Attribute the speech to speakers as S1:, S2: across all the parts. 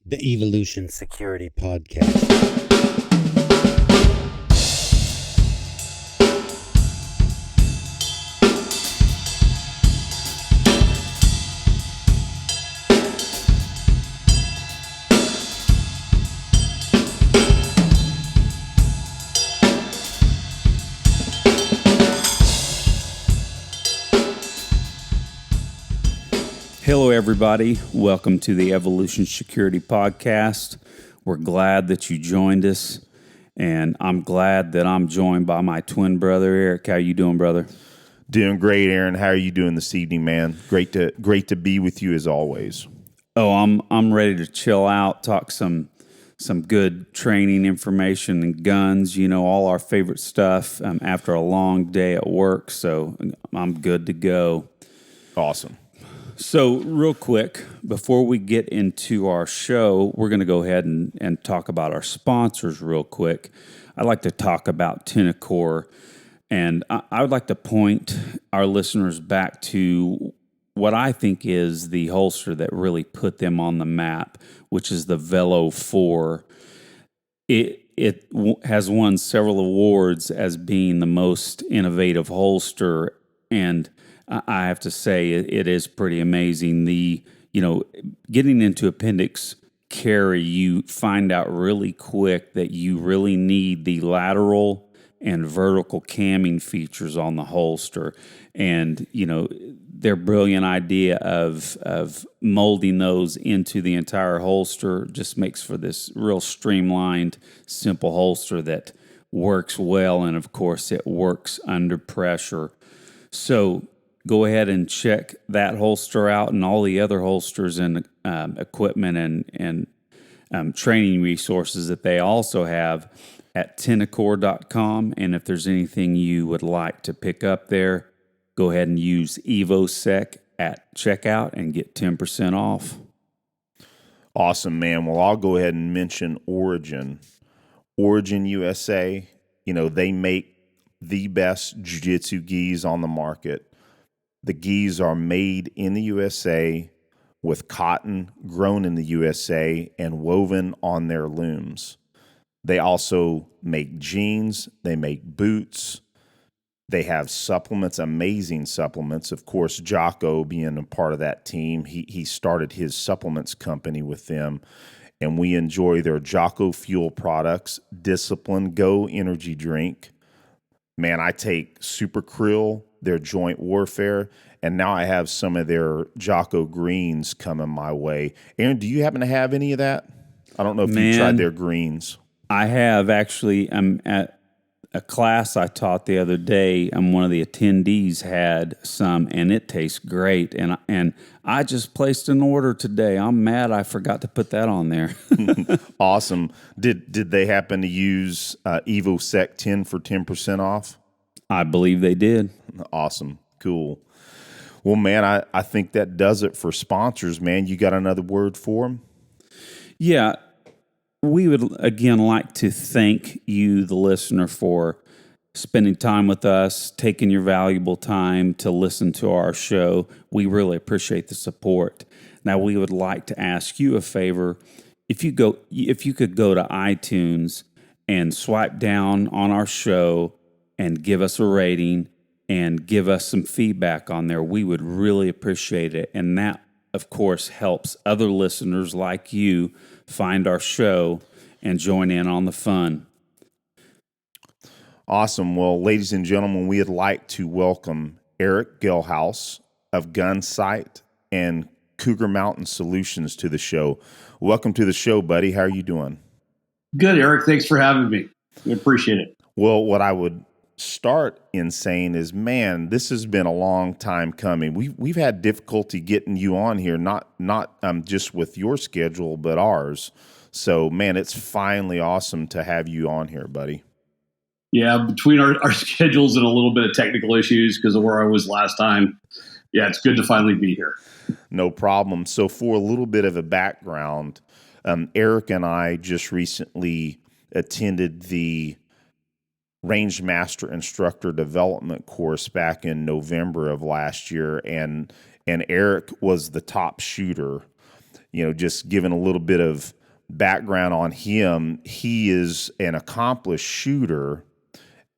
S1: the Evolution Security Podcast.
S2: Hello, everybody. Welcome to the Evolution Security Podcast. We're glad that you joined us, and I'm glad that I'm joined by my twin brother, Eric. How you doing, brother?
S3: Doing great, Aaron. How are you doing this evening, man? Great to be with you as always.
S2: Oh, I'm ready to chill out, talk some good training information and guns. You know, all our favorite stuff after a long day at work. So I'm good to go.
S3: Awesome.
S2: So real quick, before we get into our show, we're going to go ahead and talk about our sponsors real quick. I'd like to talk about Tenacor, and I would like to point our listeners back to what I think is the holster that really put them on the map, which is the Velo 4. It has won several awards as being the most innovative holster, and I have to say it is pretty amazing. Getting into appendix carry, you find out really quick that you really need the lateral and vertical camming features on the holster. And, their brilliant idea of molding those into the entire holster just makes for this real streamlined, simple holster that works well. And of course, it works under pressure. So go ahead and check that holster out and all the other holsters and equipment and training resources that they also have at tenacor.com. And if there's anything you would like to pick up there, go ahead and use EvoSec at checkout and get 10% off.
S3: Awesome, man. Well, I'll go ahead and mention Origin. Origin USA, they make the best jiu-jitsu gis on the market. The gis are made in the USA with cotton grown in the USA and woven on their looms. They also make jeans. They make boots. They have supplements, amazing supplements. Of course, Jocko being a part of that team, he started his supplements company with them. And we enjoy their Jocko Fuel products, Discipline Go energy drink. Man, I take Super Krill, their joint warfare, and now I have some of their Jocko greens coming my way. Aaron, do you happen to have any of that? I don't know if you tried their greens. I
S2: have actually. I'm at a class I taught the other day, and one of the attendees had some, and it tastes great. And I just placed an order today. I'm mad I forgot to put that on there.
S3: Awesome. Did they happen to use EvoSec 10 for 10% off?
S2: I believe they did.
S3: Awesome. Cool. Well, man, I think that does it for sponsors, man. You got another word for them?
S2: Yeah. We would, again, like to thank you, the listener, for spending time with us, taking your valuable time to listen to our show. We really appreciate the support. Now, we would like to ask you a favor. If you could go to iTunes and swipe down on our show and give us a rating and give us some feedback on there, we would really appreciate it. And that, of course, helps other listeners like you find our show and join in on the fun.
S3: Awesome. Well, ladies and gentlemen, we'd like to welcome Eric Gelhaus of Gunsite and Cougar Mountain Solutions to the show. Welcome to the show, buddy. How are you doing?
S4: Good, Eric. Thanks for having me. We appreciate it.
S3: Well, what I would start in saying is, man, this has been a long time coming. We've had difficulty getting you on here, not just with your schedule, but ours. So, man, it's finally awesome to have you on here, buddy.
S4: Yeah, between our schedules and a little bit of technical issues because of where I was last time, yeah, it's good to finally be here.
S3: No problem. So for a little bit of a background, Eric and I just recently attended the Rangemaster Instructor Development course back in November of last year, and Eric was the top shooter. just giving a little bit of background on him, he is an accomplished shooter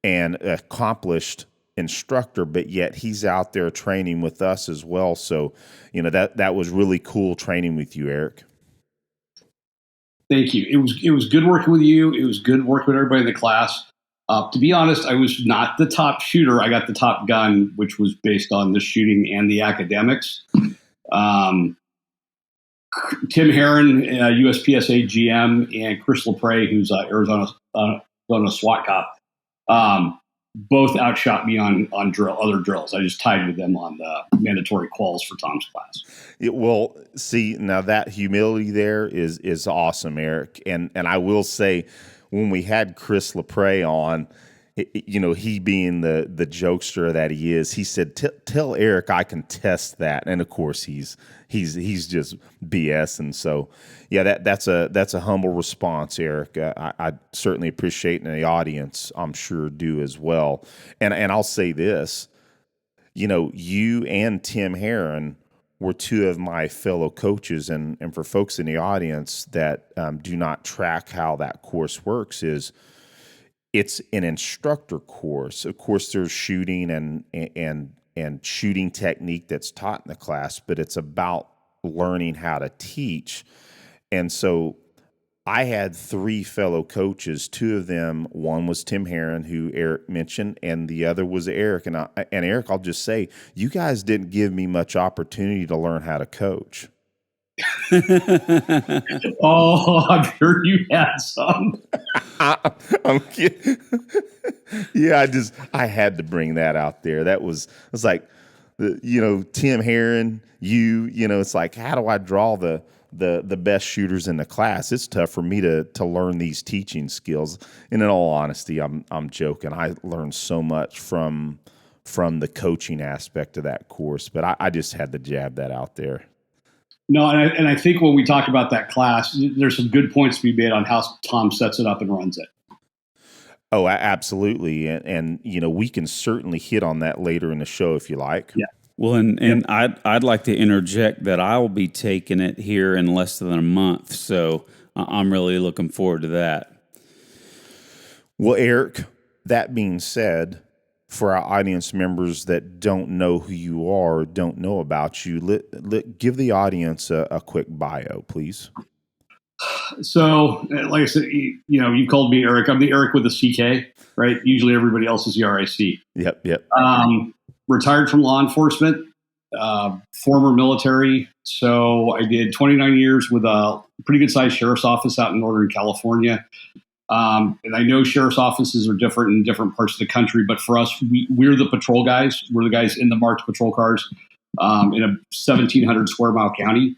S3: and accomplished instructor, but yet he's out there training with us as well. So, that was really cool training with you, Eric.
S4: Thank you. It was good working with you. It was good working with everybody in the class. To be honest, I was not the top shooter. I got the top gun, which was based on the shooting and the academics. Tim Herron, USPSA GM, and Chris LaPrey, who's Arizona SWAT cop, both outshot me on other drills. I just tied with them on the mandatory quals for Tom's class.
S3: Well, see, now that humility there is awesome, Eric. And I will say, when we had Chris LaPrey on, he being the jokester that he is, he said, "Tell Eric I can test that." And of course, he's just BS. And so, yeah, that's a humble response, Eric. I certainly appreciate, and the audience, I'm sure, do as well. And I'll say this, you and Tim Herron were two of my fellow coaches, and for folks in the audience that do not track how that course works, it's an instructor course. Of course, there's shooting and shooting technique that's taught in the class, but it's about learning how to teach. And so I had three fellow coaches. Two of them, one was Tim Herron, who Eric mentioned, and the other was Eric. And Eric, I'll just say, you guys didn't give me much opportunity to learn how to coach.
S4: Oh, I'm sure you had some.
S3: I'm kidding. Yeah, I had to bring that out there. It's like, Tim Herron, it's like, how do I draw the best shooters in the class? It's tough for me to learn these teaching skills. And in all honesty, I'm joking. I learned so much from the coaching aspect of that course, but I just had to jab that out there.
S4: No, and I think when we talk about that class, there's some good points to be made on how Tom sets it up and runs it.
S3: Oh, absolutely. And we can certainly hit on that later in the show if you like.
S4: Yeah.
S2: Well, and I'd like to interject that I will be taking it here in less than a month, so I'm really looking forward to that.
S3: Well, Eric, that being said, for our audience members that don't know who you are, don't know about you, give the audience a quick bio, please.
S4: So, like I said, you called me Eric. I'm the Eric with a CK, right? Usually everybody else is the RIC.
S3: Yep.
S4: Retired from law enforcement, former military. So I did 29 years with a pretty good sized sheriff's office out in Northern California. And I know sheriff's offices are different in different parts of the country, but for us, we're the patrol guys. We're the guys in the marked patrol cars in a 1,700 square mile county.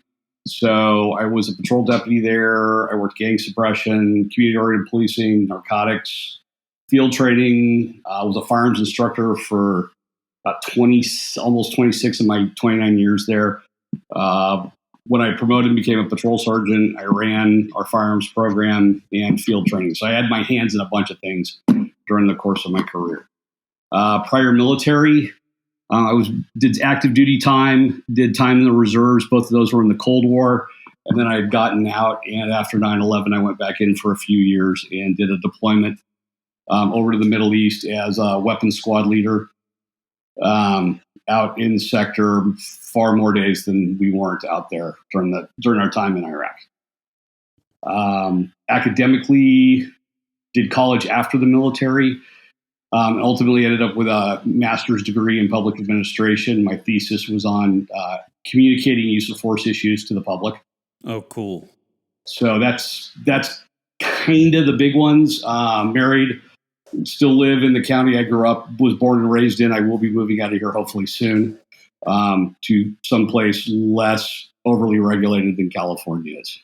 S4: So I was a patrol deputy there. I worked gang suppression, community-oriented policing, narcotics, field training. I was a firearms instructor for about almost 26 of my 29 years there. When I promoted and became a patrol sergeant, I ran our firearms program and field training. So I had my hands in a bunch of things during the course of my career. Prior military, did active duty time, did time in the reserves. Both of those were in the Cold War. And then I had gotten out, and after 9/11, I went back in for a few years and did a deployment over to the Middle East as a weapons squad leader out in the sector, far more days than we weren't out there during our time in Iraq. Academically, did college after the military. Ultimately ended up with a master's degree in public administration. My thesis was on communicating use of force issues to the public.
S2: Oh, cool.
S4: So that's kind of the big ones. Married, still live in the county I grew up, was born and raised in. I will be moving out of here hopefully soon to someplace less overly regulated than California is.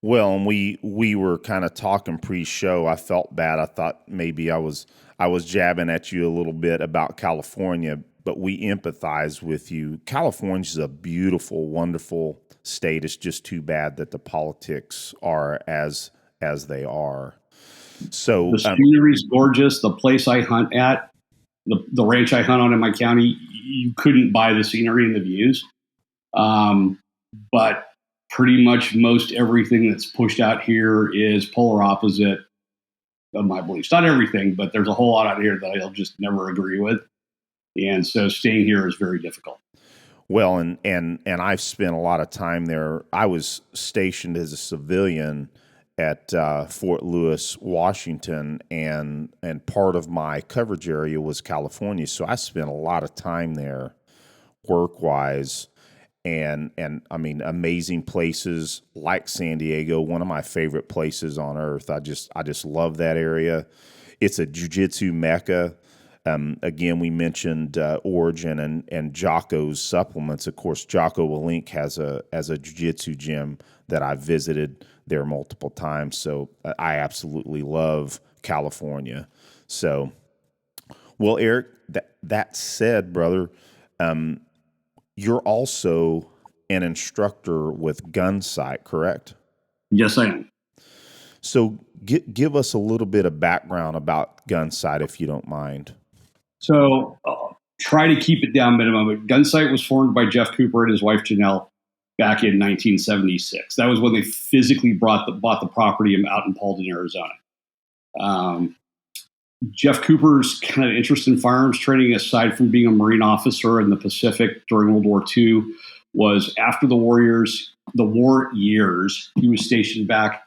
S3: Well, and we were kind of talking pre-show. I felt bad. I thought maybe I was jabbing at you a little bit about California, but we empathize with you. California is a beautiful, wonderful state. It's just too bad that the politics are as they are. So
S4: the scenery is gorgeous. The place I hunt at, the ranch I hunt on in my county, you couldn't buy the scenery and the views. But pretty much most everything that's pushed out here is polar opposite of my beliefs. Not everything, but there's a whole lot out here that I'll just never agree with. And so staying here is very difficult.
S3: Well, and I've spent a lot of time there. I was stationed as a civilian at Fort Lewis, Washington, and part of my coverage area was California. So I spent a lot of time there work-wise. And I mean, amazing places like San Diego, one of my favorite places on earth. I just love that area. It's a jiu-jitsu mecca. Again, we mentioned Origin and Jocko's supplements. Of course, Jocko Willink has a jiu-jitsu gym that I've visited there multiple times. So I absolutely love California. So, well, Eric, that said, brother, you're also an instructor with Gunsite, correct?
S4: Yes, I am.
S3: So give us a little bit of background about Gunsite, if you don't mind.
S4: So try to keep it down minimum. But Gunsite was formed by Jeff Cooper and his wife Janelle back in 1976. That was when they physically bought the property out in Paulden, Arizona. Jeff Cooper's kind of interest in firearms training, aside from being a Marine officer in the Pacific during World War II, was after the war years, he was stationed back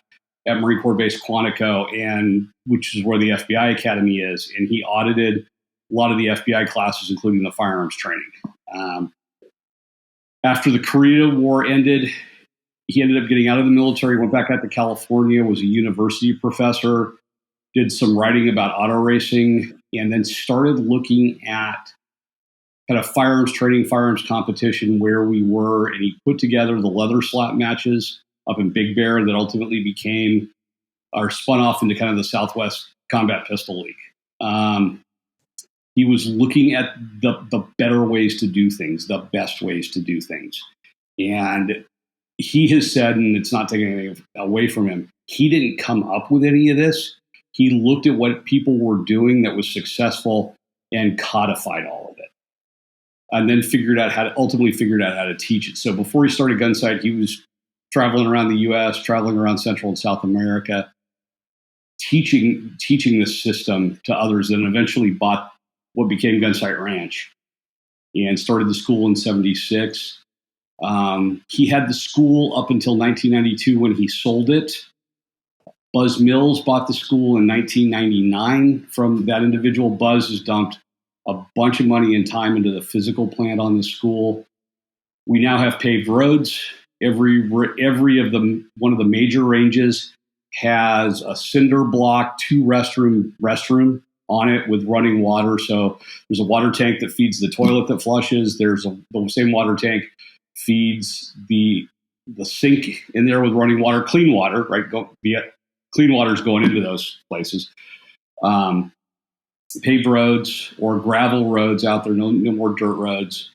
S4: at Marine Corps Base Quantico, which is where the FBI Academy is, and he audited a lot of the FBI classes, including the firearms training. After the Korea War ended, he ended up getting out of the military, went back out to California, was a university professor, did some writing about auto racing, and then started looking at kind of firearms training, firearms competition, where we were, and he put together the leather slap matches up in Big Bear that ultimately spun off into kind of the Southwest Combat Pistol League. He was looking at the better ways to do things, the best ways to do things. And he has said, and it's not taking anything away from him, he didn't come up with any of this. He looked at what people were doing that was successful and codified all of it. And then ultimately figured out how to teach it. So before he started Gunsite, he was traveling around the U.S., traveling around Central and South America, teaching this system to others, and eventually bought what became Gunsite Ranch and started the school in 76. He had the school up until 1992 when he sold it. Buzz Mills bought the school in 1999 from that individual. Buzz has dumped a bunch of money and time into the physical plant on the school. We now have paved roads. Every of them, one of the major ranges has a cinder block, 2 restroom on it with running water. So there's a water tank that feeds the toilet that flushes. The same water tank feeds the sink in there with running water, clean water, right? Clean water is going into those places. Paved roads or gravel roads out there, no more dirt roads.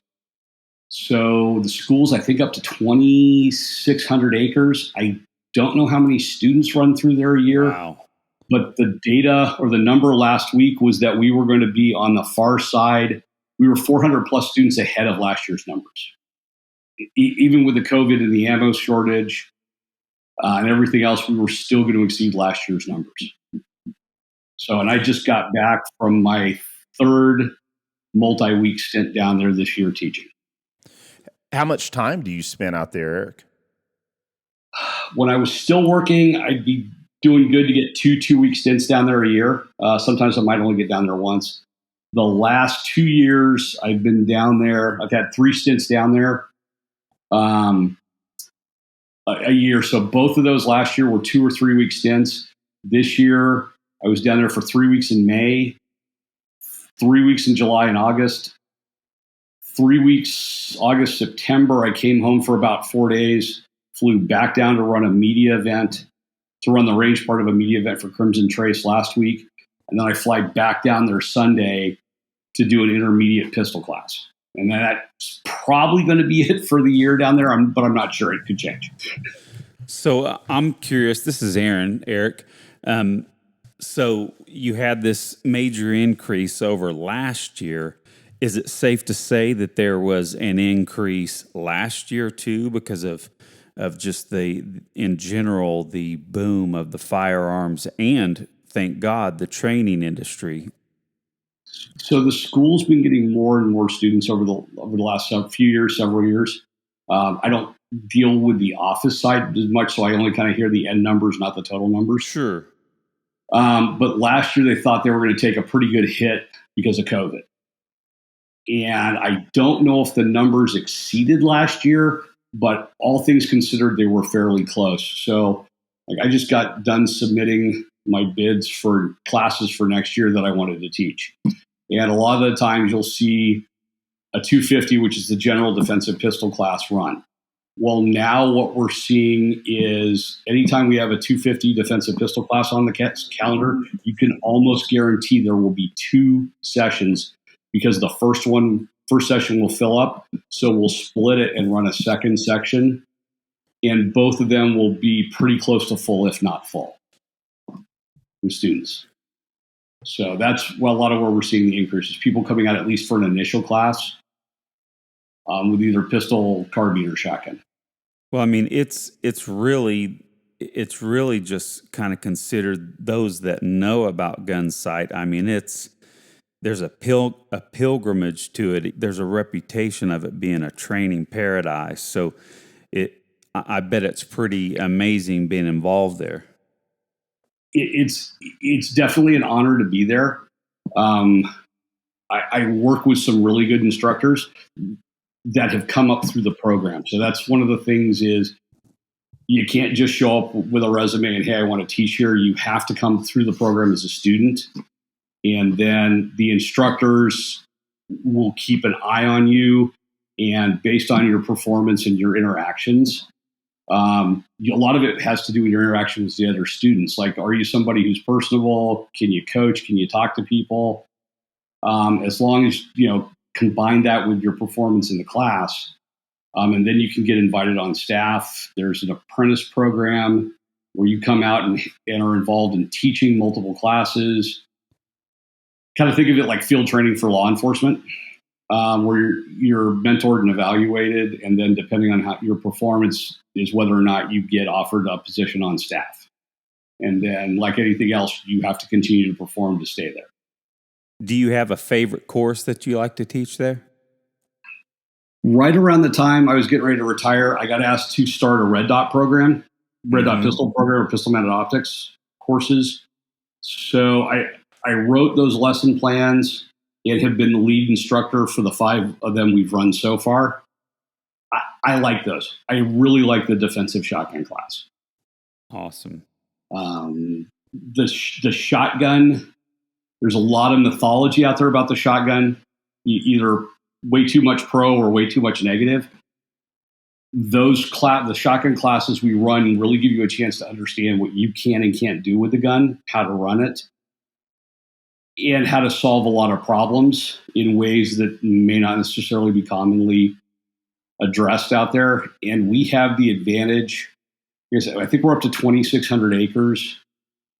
S4: So the school's, I think, up to 2,600 acres. I don't know how many students run through there a year.
S2: Wow.
S4: But the data or the number last week was that we were going to be on the far side. We were 400 plus students ahead of last year's numbers. Even with the COVID and the ammo shortage and everything else, we were still going to exceed last year's numbers. So, and I just got back from my 3rd multi-week stint down there this year teaching.
S3: How much time do you spend out there, Eric?
S4: When I was still working, I'd be doing good to get 2-week stints down there a year. Sometimes I might only get down there once. The last 2 years I've been down there. I've had 3 stints down there a year. So both of those last year were 2 or 3 week stints. This year I was down there for 3 weeks in May, 3 weeks in July and August, 3 weeks August, September. I came home for about 4 days, flew back down to run the range part of a media event for Crimson Trace last week. And then I fly back down there Sunday to do an intermediate pistol class. And that's probably going to be it for the year down there, but I'm not sure. It could change.
S2: So I'm curious. This is Eric. So you had this major increase over last year. Is it safe to say that there was an increase last year too because of just in general, the boom of the firearms and, thank God, the training industry.
S4: So the school's been getting more and more students over the last several years. I don't deal with the office side as much, so I only kind of hear the end numbers, not the total numbers.
S2: Sure.
S4: But last year they thought they were going to take a pretty good hit because of COVID. And I don't know if the numbers exceeded last year, but all things considered, they were fairly close. So I just got done submitting my bids for classes for next year that I wanted to teach. And a lot of the times you'll see a 250, which is the general defensive pistol class, run. Well, now what we're seeing is anytime we have a 250 defensive pistol class on the calendar, you can almost guarantee there will be 2 sessions, because the first session will fill up. So we'll split it and run a second section. And both of them will be pretty close to full, if not full, with students. So that's a lot of where we're seeing the increase is people coming out at least for an initial class with either pistol, carbine, or shotgun.
S2: Well, I mean, it's really just kind of considered those that know about Gunsite. I mean, there's a pilgrimage to it. There's a reputation of it being a training paradise. So I bet it's pretty amazing being involved there.
S4: It's definitely an honor to be there. I work with some really good instructors that have come up through the program. So that's one of the things is you can't just show up with a resume and, hey, I want to teach here. You have to come through the program as a student. And then the instructors will keep an eye on you. And based on your performance and your interactions, a lot of it has to do with your interaction with the other students. Like, are you somebody who's personable? Can you coach? Can you talk to people? As long as, combine that with your performance in the class, and then you can get invited on staff. There's an apprentice program where you come out and are involved in teaching multiple classes. Kind of think of it like field training for law enforcement, where you're mentored and evaluated, and then depending on how your performance is whether or not you get offered a position on staff. And then, like anything else, you have to continue to perform to stay there.
S2: Do you have a favorite course that you like to teach there?
S4: Right around the time I was getting ready to retire, I got asked to start a red dot program, red dot pistol program, or pistol mounted optics courses. So I wrote those lesson plans and have been the lead instructor for the 5 of them we've run so far. I like those. I really like the defensive shotgun class.
S2: Awesome.
S4: The shotgun, there's a lot of mythology out there about the shotgun, either way too much pro or way too much negative. The shotgun classes we run really give you a chance to understand what you can and can't do with the gun, how to run it, and how to solve a lot of problems in ways that may not necessarily be commonly addressed out there. And we have the advantage. I think we're up to 2,600 acres.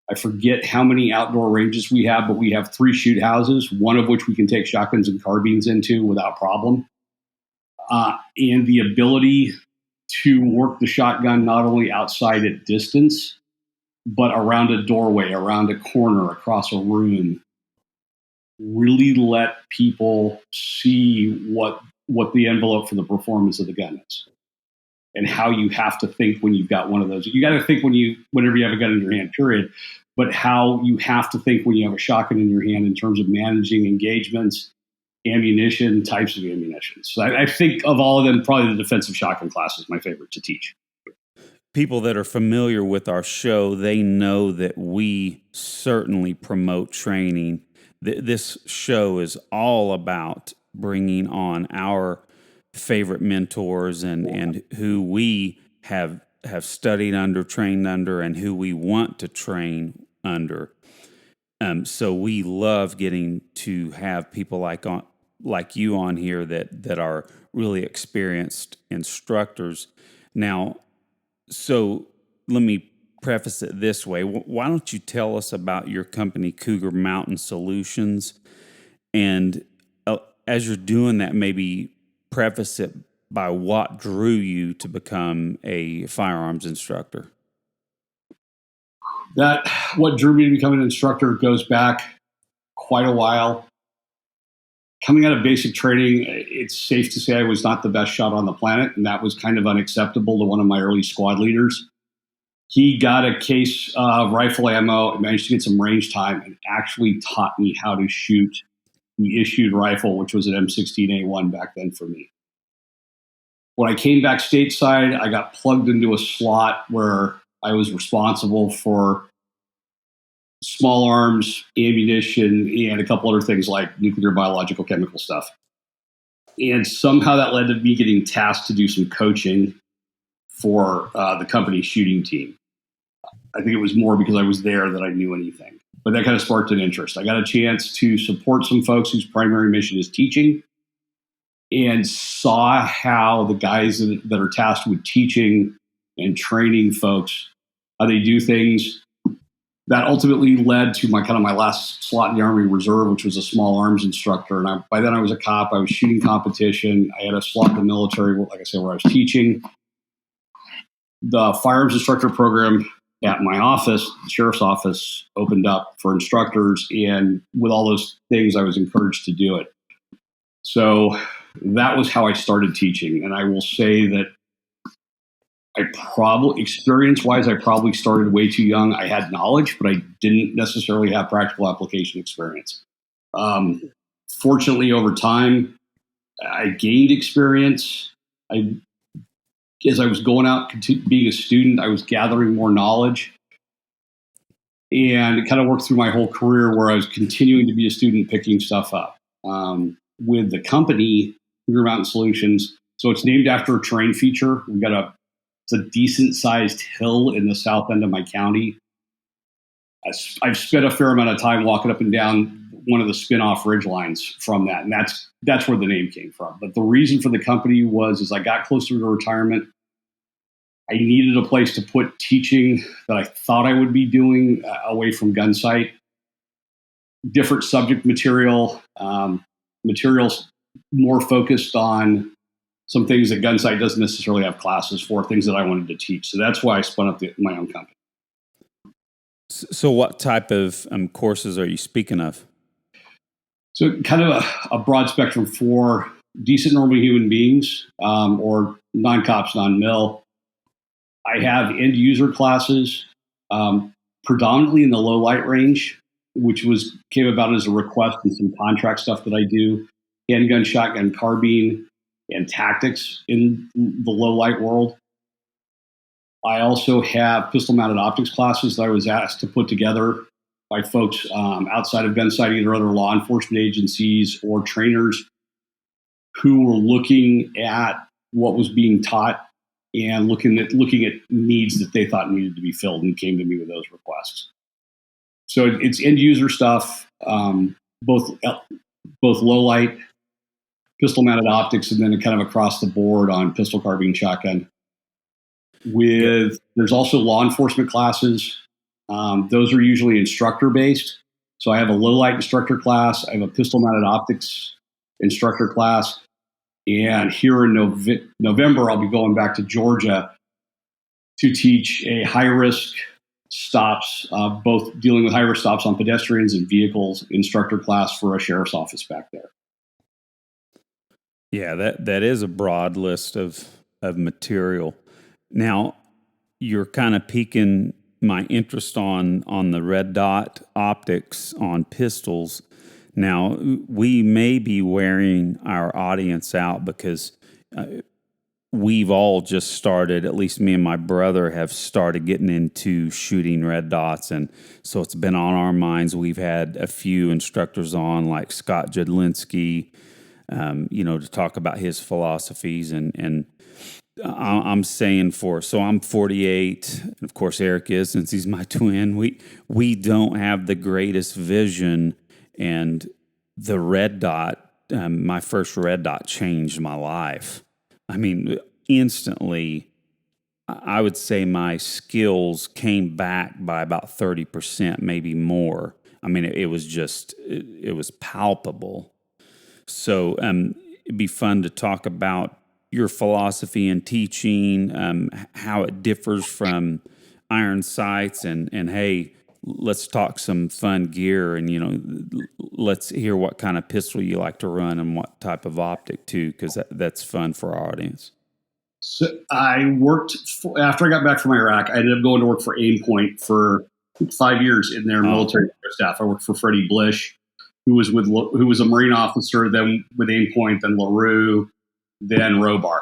S4: I forget how many outdoor ranges we have, but we have 3 shoot houses, one of which we can take shotguns and carbines into without problem. And the ability to work the shotgun not only outside at distance, but around a doorway, around a corner, across a room, really let people see what the envelope for the performance of the gun is and how you have to think when you've got one of those. You got to think whenever you have a gun in your hand, period, but how you have to think when you have a shotgun in your hand in terms of managing engagements, ammunition, types of ammunition. So I think of all of them, probably the defensive shotgun class is my favorite to teach.
S2: People that are familiar with our show, they know that we certainly promote training. This show is all about bringing on our favorite mentors and who we have studied under, trained under, and who we want to train under. So we love getting to have people like you on here that are really experienced instructors. Now, so let me preface it this way. Why don't you tell us about your company, Cougar Mountain Solutions? And as you're doing that, maybe preface it by what drew you to become a firearms instructor?
S4: What drew me to become an instructor goes back quite a while. Coming out of basic training, it's safe to say I was not the best shot on the planet, and that was kind of unacceptable to one of my early squad leaders. He got a case of rifle ammo and managed to get some range time and actually taught me how to shoot the issued rifle, which was an M16A1 back then for me. When I came back stateside, I got plugged into a slot where I was responsible for small arms, ammunition, and a couple other things like nuclear, biological, chemical stuff. And somehow that led to me getting tasked to do some coaching for the company shooting team. I think it was more because I was there that I knew anything. But that kind of sparked an interest. I got a chance to support some folks whose primary mission is teaching, and saw how the guys that are tasked with teaching and training folks, how they do things. That ultimately led to my last slot in the Army Reserve, which was a small arms instructor. And by then I was a cop. I was shooting competition. I had a slot in the military, like I said, where I was teaching. The firearms instructor program at my office, the sheriff's office, opened up for instructors. And with all those things, I was encouraged to do it. So that was how I started teaching. And I will say that experience-wise, I probably started way too young. I had knowledge, but I didn't necessarily have practical application experience. Fortunately, over time, I gained experience. As I was going out, being a student, I was gathering more knowledge. And it kind of worked through my whole career where I was continuing to be a student, picking stuff up. With the company, Cougar Mountain Solutions, so it's named after a terrain feature. We've got it's a decent-sized hill in the south end of my county. I've spent a fair amount of time walking up and down one of the spin-off ridge lines from that, and that's where the name came from. But the reason for the company was, as I got closer to retirement, I needed a place to put teaching that I thought I would be doing away from Gunsite. Different subject materials more focused on some things that Gunsite doesn't necessarily have classes for, things that I wanted to teach. So that's why I spun up my own company.
S2: So what type of courses are you speaking of?
S4: So kind of a broad spectrum for decent normal human beings, or non-cops, non-mill. I have end user classes, predominantly in the low light range, which came about as a request and some contract stuff that I do, handgun, shotgun, carbine, and tactics in the low light world. I also have pistol mounted optics classes that I was asked to put together by folks outside of Gunsite, either other law enforcement agencies or trainers who were looking at what was being taught and looking at needs that they thought needed to be filled, and came to me with those requests. So it's end user stuff, both low light, pistol mounted optics, and then kind of across the board on pistol, carbine, shotgun. There's also law enforcement classes. Those are usually instructor based. So I have a low light instructor class. I have a pistol mounted optics instructor class. And here in November, I'll be going back to Georgia to teach a high risk stops, both dealing with high risk stops on pedestrians and vehicles instructor class for a sheriff's office back there.
S2: Yeah, that is a broad list of material. Now, you're kind of piquing my interest on the red dot optics on pistols. Now, we may be wearing our audience out because we've all just started, at least me and my brother have started getting into shooting red dots. And so it's been on our minds. We've had a few instructors on, like Scott Jadlinski, to talk about his philosophies. And I'm saying so I'm 48. And of course, Eric is, since he's my twin. We don't have the greatest vision. And the red dot, my first red dot changed my life. I mean, instantly, I would say my skills came back by about 30%, maybe more. I mean, it was palpable. So it'd be fun to talk about your philosophy in teaching, how it differs from iron sights, and hey, let's talk some fun gear, and let's hear what kind of pistol you like to run and what type of optic too, because that's fun for our audience.
S4: So I worked after I got back from Iraq. I ended up going to work for Aimpoint for 5 years in their military staff. I worked for Freddie Blish, who was a Marine officer, then with Aimpoint, then LaRue, then Robar.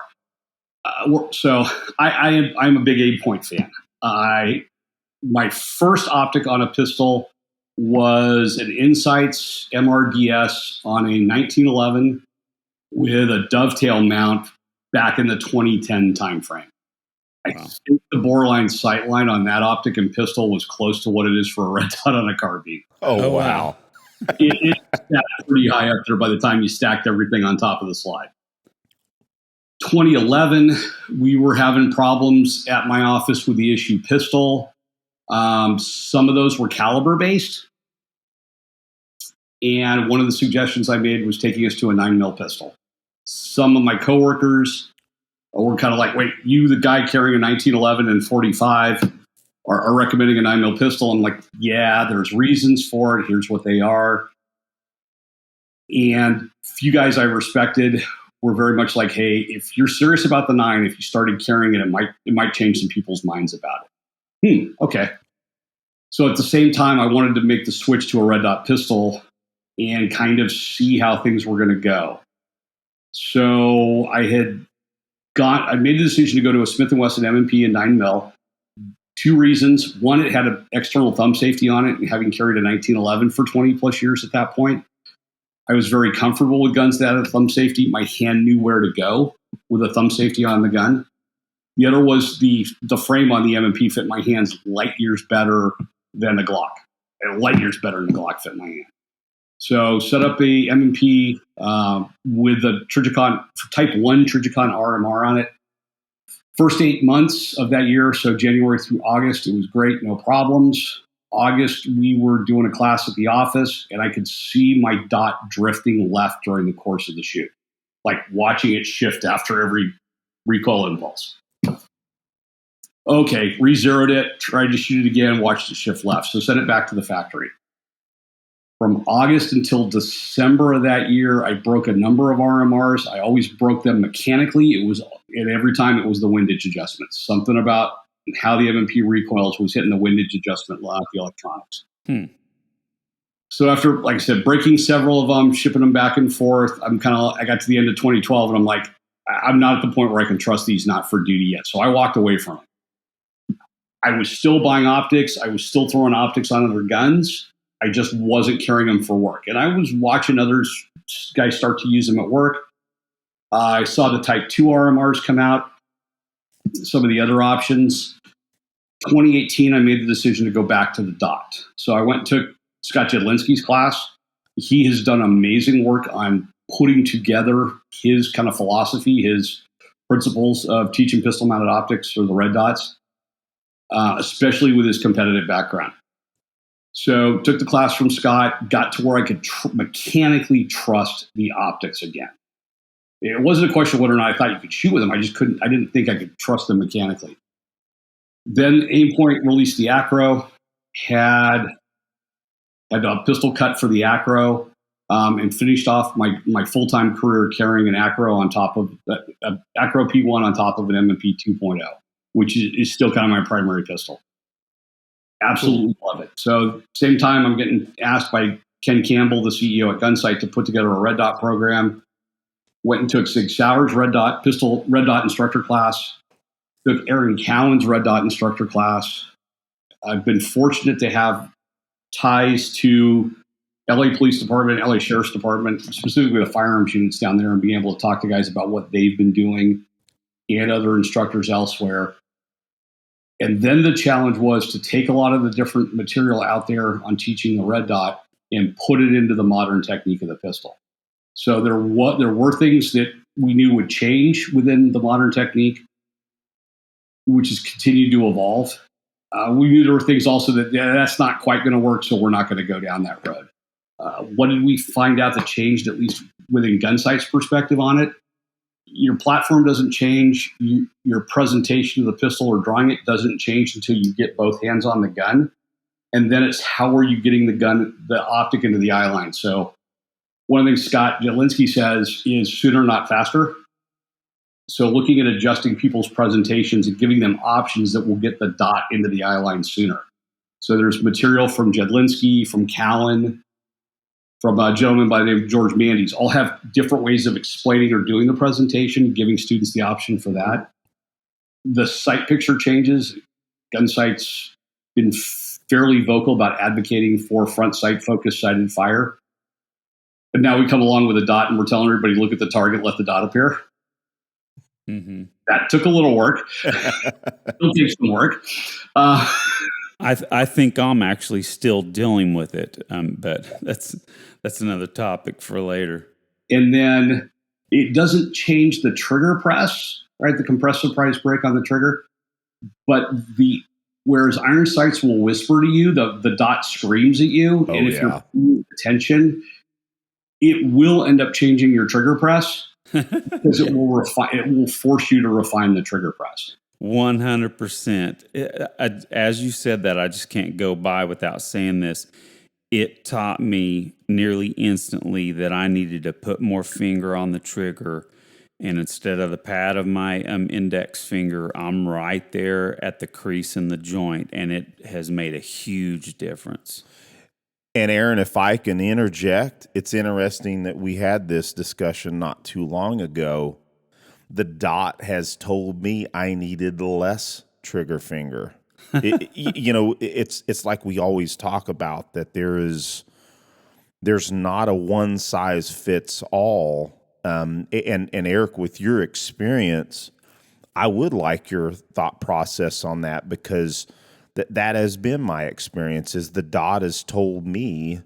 S4: So I'm a big Aimpoint fan. My first optic on a pistol was an Insights MRDS on a 1911 with a dovetail mount back in the 2010 timeframe. I think the boreline sight line on that optic and pistol was close to what it is for a red dot on a carbine.
S3: Oh wow.
S4: It stacked pretty high up there by the time you stacked everything on top of the slide. 2011, we were having problems at my office with the issue pistol. Some of those were caliber based. And one of the suggestions I made was taking us to a 9mm pistol. Some of my coworkers were kind of like, wait, you, the guy carrying a 1911 and 45, are recommending a 9mm pistol? I'm like, yeah, there's reasons for it. Here's what they are. And a few guys I respected were very much like, hey, if you're serious about the 9, if you started carrying it, it might change some people's minds about it. Okay. So at the same time, I wanted to make the switch to a red dot pistol and kind of see how things were going to go. So I made the decision to go to a Smith & Wesson M&P in 9mm. 2 reasons. One, it had an external thumb safety on it, and having carried a 1911 for 20 plus years at that point, I was very comfortable with guns that had a thumb safety. My hand knew where to go with a thumb safety on the gun. The other was the frame on the M&P fit my hands light years better than the Glock. And light years better than the Glock fit my hand. So set up a M&P with a Trijicon, Type 1 Trijicon RMR on it. First 8 months of that year, so January through August, it was great, no problems. August, we were doing a class at the office, and I could see my dot drifting left during the course of the shoot, like watching it shift after every recoil impulse. Okay, re-zeroed it, tried to shoot it again, watched it shift left. So sent it back to the factory. From August until December of that year, I broke a number of RMRs. I always broke them mechanically. And every time it was the windage adjustments. Something about how the M&P recoils was hitting the windage adjustment, not the electronics. So after, like I said, breaking several of them, shipping them back and forth, I got to the end of 2012 and I'm like, I'm not at the point where I can trust these not for duty yet. So I walked away from it. I was still buying optics. I was still throwing optics on other guns. I just wasn't carrying them for work. And I was watching guys start to use them at work. I saw the Type 2 RMRs come out, some of the other options. 2018, I made the decision to go back to the dot. So I went and took Scott Jedlinski's class. He has done amazing work on putting together his kind of philosophy, his principles of teaching pistol-mounted optics, or the red dots, especially with his competitive background. So took the class from Scott, got to where I could mechanically trust the optics again. It wasn't a question of whether or not I thought you could shoot with them. I didn't think I could trust them mechanically. Then Aimpoint released the Acro, had a pistol cut for the Acro, and finished off my full-time career carrying an Acro on top of an Acro P1 on top of an M&P 2.0, which is still kind of my primary pistol. Absolutely love it. So same time, I'm getting asked by Ken Campbell, the CEO at Gunsite, to put together a red dot program. Went and took Sig Sauer's red dot instructor class. Took Aaron Cowan's red dot instructor class. I've been fortunate to have ties to LA Police Department, LA Sheriff's Department, specifically the firearms units down there, and being able to talk to guys about what they've been doing and other instructors elsewhere. And then the challenge was to take a lot of the different material out there on teaching the red dot and put it into the modern technique of the pistol. So there were things that we knew would change within the modern technique, which has continued to evolve. We knew there were things also that's not quite going to work, so we're not going to go down that road. What did we find out that changed, at least within Gunsite's perspective on it? your platform doesn't change. Your presentation of the pistol or drawing it doesn't change until you get both hands on the gun. And then it's how are you getting the optic into the eye line. So one of the things Scott Jedlinski says is sooner, not faster. So looking at adjusting people's presentations and giving them options that will get the dot into the eye line sooner. So there's material from Jedlinski, from Callan, from a gentleman by the name of George Mandes, all have different ways of explaining or doing the presentation, giving students the option for that. The sight picture changes. Gunsite's been fairly vocal about advocating for front sight focused sighted fire. But now we come along with a dot and we're telling everybody, look at the target, let the dot appear. Mm-hmm. That took a little work. It'll take some work.
S2: I think I'm actually still dealing with it, but that's another topic for later.
S4: And then it doesn't change the trigger press, right? The compressor price break on the trigger, but whereas iron sights will whisper to you, the dot screams at you, and if you're paying attention, it will end up changing your trigger press because it will force you to refine the trigger press.
S2: 100%. As you said that, I just can't go by without saying this. It taught me nearly instantly that I needed to put more finger on the trigger, and instead of the pad of my index finger, I'm right there at the crease in the joint, and it has made a huge difference.
S3: And Aaron, if I can interject, it's interesting that we had this discussion not too long ago. The dot has told me I needed less trigger finger. It's like we always talk about that there's not a one size fits all. And Eric, with your experience, I would like your thought process on that, because that has been my experience. Is the dot has told me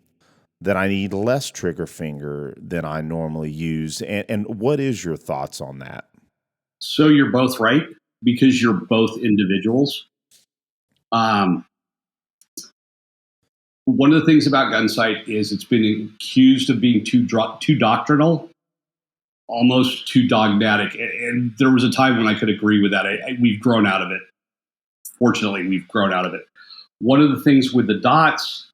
S3: that I need less trigger finger than I normally use. And what is your thoughts on that?
S4: So you're both right, because you're both individuals. One of the things about Gunsite is it's been accused of being too doctrinal, almost too dogmatic. And there was a time when I could agree with that. We've grown out of it. Fortunately, we've grown out of it. One of the things with the dots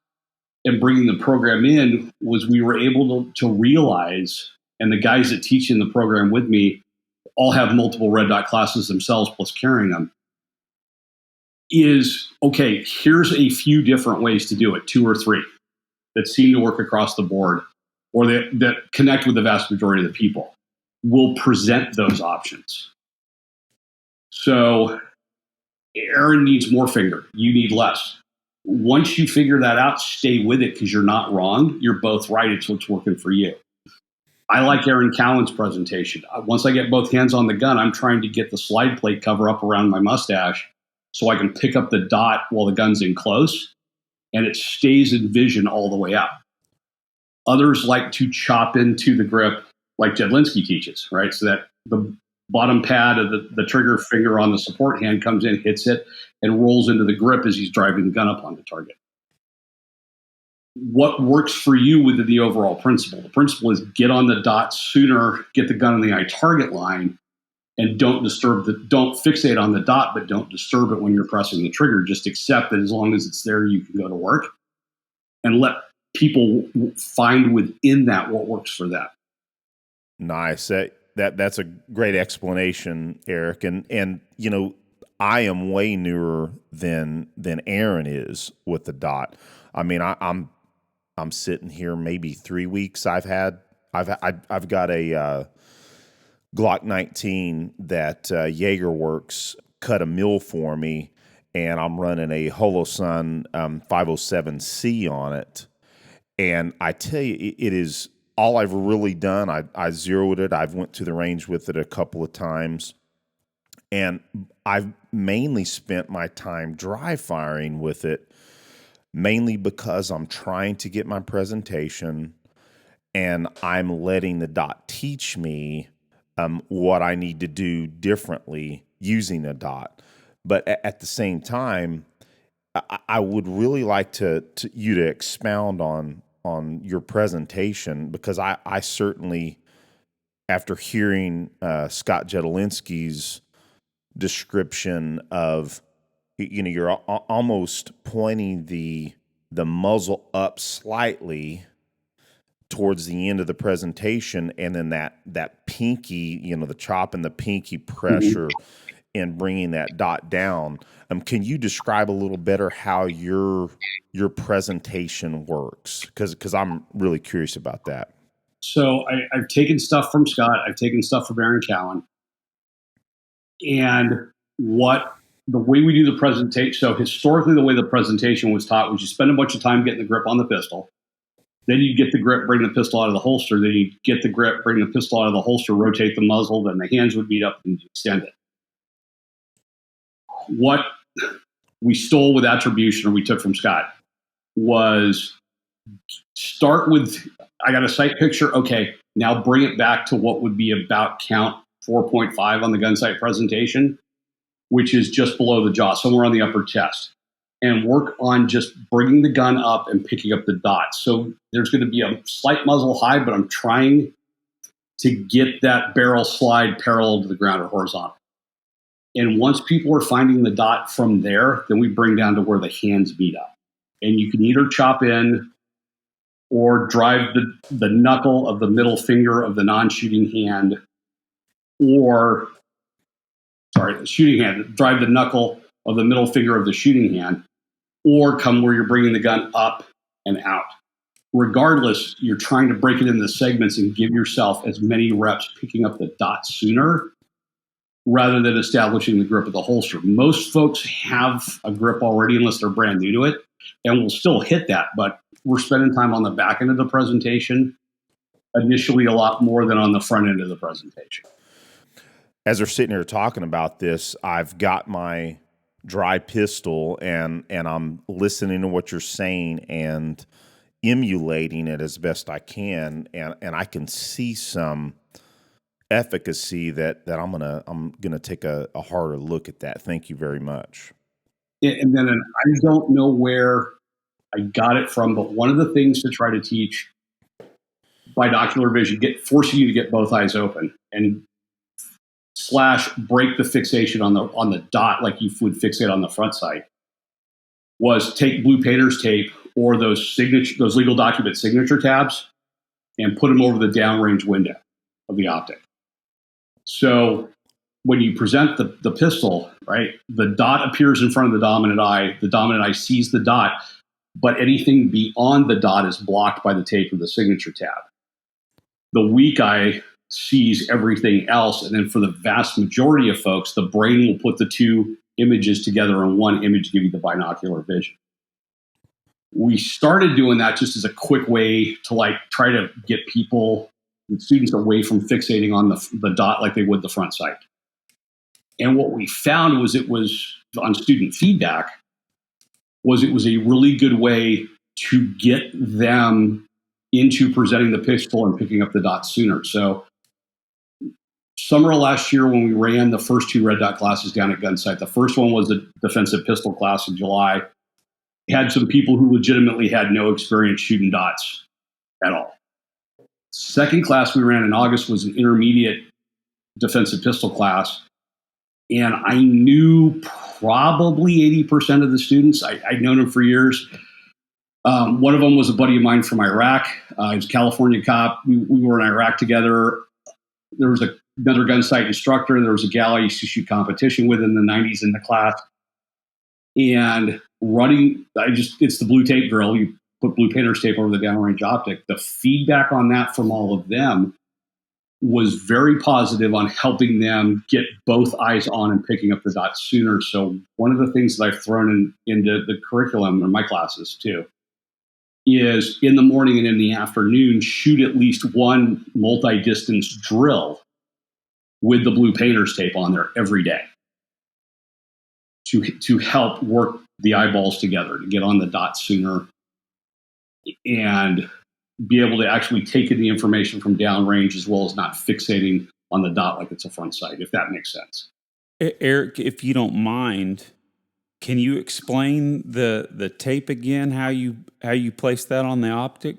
S4: and bringing the program in was we were able to realize, and the guys that teach in the program with me all have multiple red dot classes themselves plus carrying them, is, okay, here's a few different ways to do it, 2 or 3, that seem to work across the board, or that connect with the vast majority of the people. We'll present those options. So Aaron needs more finger. You need less. Once you figure that out, stay with it, because you're not wrong. You're both right. It's what's working for you. I like Aaron Callan's presentation. Once I get both hands on the gun, I'm trying to get the slide plate cover up around my mustache so I can pick up the dot while the gun's in close, and it stays in vision all the way out. Others like to chop into the grip like Jedlinski teaches, right? So that the bottom pad of the trigger finger on the support hand comes in, hits it, and rolls into the grip as he's driving the gun up on the target. What works for you with the overall principle? The principle is get on the dot sooner, get the gun on the eye target line, and don't fixate on the dot, but don't disturb it when you're pressing the trigger. Just accept that as long as it's there, you can go to work, and let people find within that what works for them.
S3: Nice. That's a great explanation, Eric. And I am way newer than Aaron is with the dot. I mean, I'm sitting here maybe 3 weeks. I've got a Glock 19 that JagerWorks cut a mill for me, and I'm running a Holosun 507C on it. And I tell you, it is all I've really done. I zeroed it. I've went to the range with it a couple of times, and I've mainly spent my time dry firing with it, mainly because I'm trying to get my presentation, and I'm letting the dot teach me what I need to do differently using a dot. But at the same time, I would really like you to expound on your presentation, because I certainly after hearing Scott Jedlinski's description of, you're almost pointing the muzzle up slightly towards the end of the presentation, and then that pinky, the chop and the pinky pressure, and bringing that dot down. Can you describe a little better how your presentation works? Because I'm really curious about that.
S4: So I've taken stuff from Scott. I've taken stuff from Aaron Cowan. And the way we do the presentation, so historically the way the presentation was taught was you spend a bunch of time getting the grip on the pistol. Then you get the grip, bring the pistol out of the holster. Then you get the grip, bring the pistol out of the holster, rotate the muzzle. Then the hands would meet up and extend it. What we stole with attribution, or we took from Scott, was start with, I got a sight picture. Okay, now bring it back to what would be about count 4.5 on the Gunsite presentation, which is just below the jaw, somewhere on the upper chest. And work on just bringing the gun up and picking up the dot. So there's going to be a slight muzzle high, but I'm trying to get that barrel slide parallel to the ground or horizontal. And once people are finding the dot from there, then we bring down to where the hands meet up. And you can either chop in or drive the knuckle of the middle finger of the non-shooting hand, the shooting hand, drive the knuckle of the middle finger of the shooting hand, or come where you're bringing the gun up and out. Regardless, you're trying to break it into segments and give yourself as many reps picking up the dot sooner rather than establishing the grip of the holster. Most folks have a grip already unless they're brand new to it, and will still hit that, but we're spending time on the back end of the presentation initially a lot more than on the front end of the presentation.
S3: As we're sitting here talking about this, I've got my dry pistol and I'm listening to what you're saying and emulating it as best I can, and I can see some efficacy that I'm gonna take a harder look at that. Thank you very much.
S4: And then I don't know where I got it from, but one of the things to try to teach binocular vision, forcing you to get both eyes open and / break the fixation on the dot like you would fixate on the front sight, was take blue painter's tape or those legal document signature tabs and put them over the downrange window of the optic. So when you present the pistol, right, the dot appears in front of the dominant eye sees the dot, but anything beyond the dot is blocked by the tape or the signature tab. The weak eye sees everything else, and then for the vast majority of folks, the brain will put the two images together in one image to give you the binocular vision. We started doing that just as a quick way to try to get students away from fixating on the dot like they would the front sight. And what we found was it was, on student feedback, it was a really good way to get them into presenting the pistol and picking up the dot sooner. So summer of last year, when we ran the first 2 red dot classes down at Gunsite, the first one was the defensive pistol class in July. Had some people who legitimately had no experience shooting dots at all. Second class we ran in August was an intermediate defensive pistol class. And I knew probably 80% of the students. I'd known them for years. One of them was a buddy of mine from Iraq. He was a California cop. We were in Iraq together. There was another Gunsite instructor. There was a gal I used to shoot competition with in the 90s in the class. And it's the blue tape drill. You put blue painter's tape over the downrange optic. The feedback on that from all of them was very positive on helping them get both eyes on and picking up the dot sooner. So one of the things that I've thrown into the curriculum in my classes too is in the morning and in the afternoon, shoot at least one multi-distance drill with the blue painter's tape on there every day to help work the eyeballs together, to get on the dot sooner and be able to actually take in the information from downrange as well as not fixating on the dot like it's a front sight, if that makes sense.
S2: Eric, if you don't mind, can you explain the tape again, how you place that on the optic?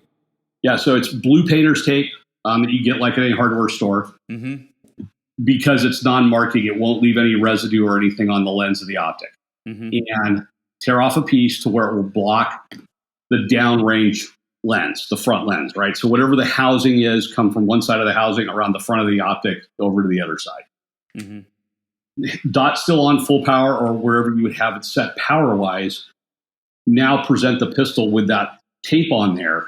S4: Yeah, so it's blue painter's tape. that you get like at any hardware store.
S2: Mm-hmm.
S4: Because it's non-marking, it won't leave any residue or anything on the lens of the optic.
S2: Mm-hmm.
S4: And tear off a piece to where it will block the downrange lens, the front lens, right? So whatever the housing is, come from one side of the housing around the front of the optic over to the other side. Mm-hmm. Dot still on full power or wherever you would have it set power-wise. Now present the pistol with that tape on there.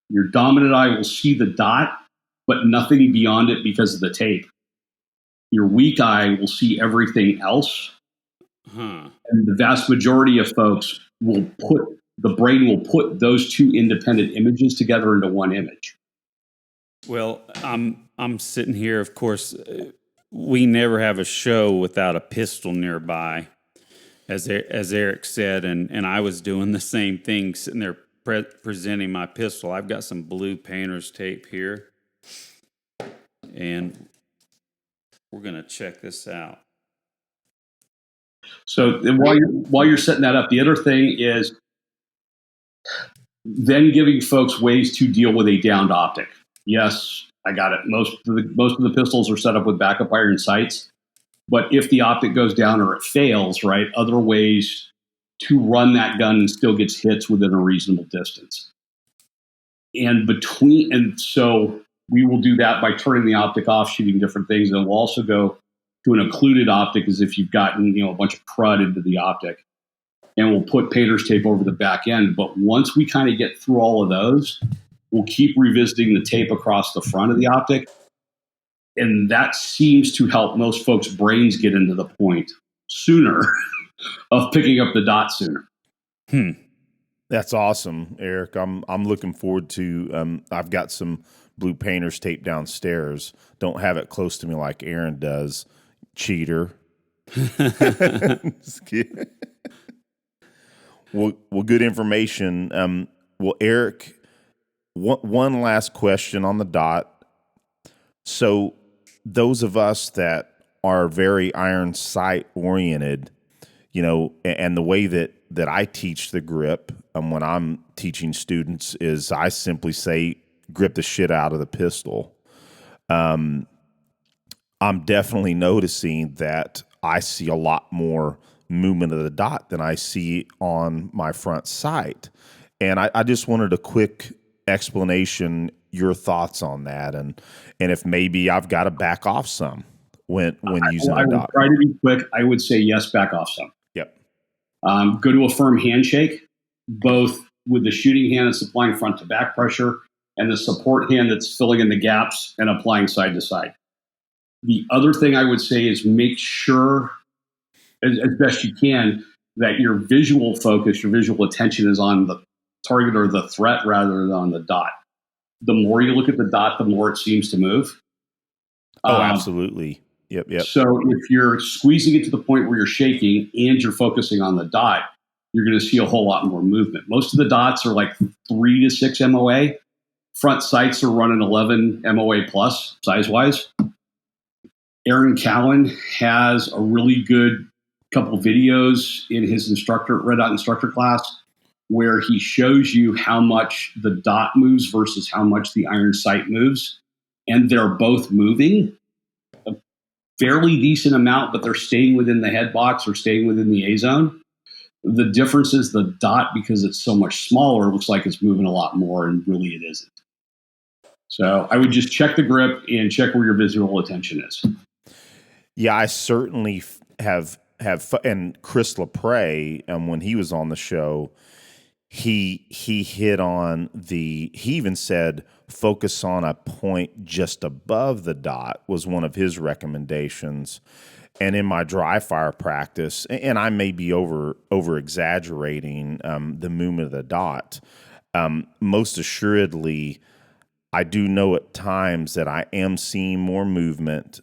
S4: Your dominant eye will see the dot, but nothing beyond it because of the tape. Your weak eye will see everything else. And the vast majority of folks the brain will put those two independent images together into one image.
S2: Well, I'm sitting here, of course, we never have a show without a pistol nearby, as Eric said, and I was doing the same thing, sitting there presenting my pistol. I've got some blue painter's tape here, and we're going to check this out.
S4: So while you're setting that up, the other thing is then giving folks ways to deal with a downed optic. Yes, I got it. Most of the pistols are set up with backup iron sights, but if the optic goes down or it fails, right, other ways to run that gun and still gets hits within a reasonable distance. And so we will do that by turning the optic off, shooting different things, and we'll also go to an occluded optic as if you've gotten a bunch of crud into the optic, and we'll put painter's tape over the back end. But once we kind of get through all of those, we'll keep revisiting the tape across the front of the optic, and that seems to help most folks' brains get into the point sooner of picking up the dot sooner.
S3: That's awesome, Eric. I'm looking forward to. I've got some blue painter's tape downstairs. Don't have it close to me like Aaron does. Cheater. Just kidding. Well, good information. Well, Eric, one last question on the dot. So those of us that are very iron sight oriented, and the way that I teach the grip when I'm teaching students is I simply say, grip the shit out of the pistol. I'm definitely noticing that I see a lot more movement of the dot than I see on my front sight. And I just wanted a quick explanation, your thoughts on that, and if maybe I've got to back off some when using a dot.
S4: I would try to be quick. I would say yes, back off some.
S3: Yep.
S4: Go to a firm handshake, both with the shooting hand that's applying front to back pressure and the support hand that's filling in the gaps and applying side to side. The other thing I would say is make sure, as best you can, that your visual focus, your visual attention is on the target or the threat rather than on the dot. The more you look at the dot, the more it seems to move.
S3: Oh, absolutely. Yep.
S4: So if you're squeezing it to the point where you're shaking and you're focusing on the dot, you're going to see a whole lot more movement. Most of the dots are like 3 to 6 MOA. Front sights are running 11 MOA plus size-wise. Aaron Cowan has a really good couple videos in his Red Dot instructor class where he shows you how much the dot moves versus how much the iron sight moves. And they're both moving a fairly decent amount, but they're staying within the head box or staying within the A zone. The difference is the dot, because it's so much smaller, looks like it's moving a lot more, and really it isn't. So I would just check the grip and check where your visual attention is.
S3: Yeah, I certainly have, and Chris LaPrey, when he was on the show, he hit on he even said focus on a point just above the dot was one of his recommendations. And in my dry fire practice, and I may be over exaggerating the movement of the dot, most assuredly, I do know at times that I am seeing more movement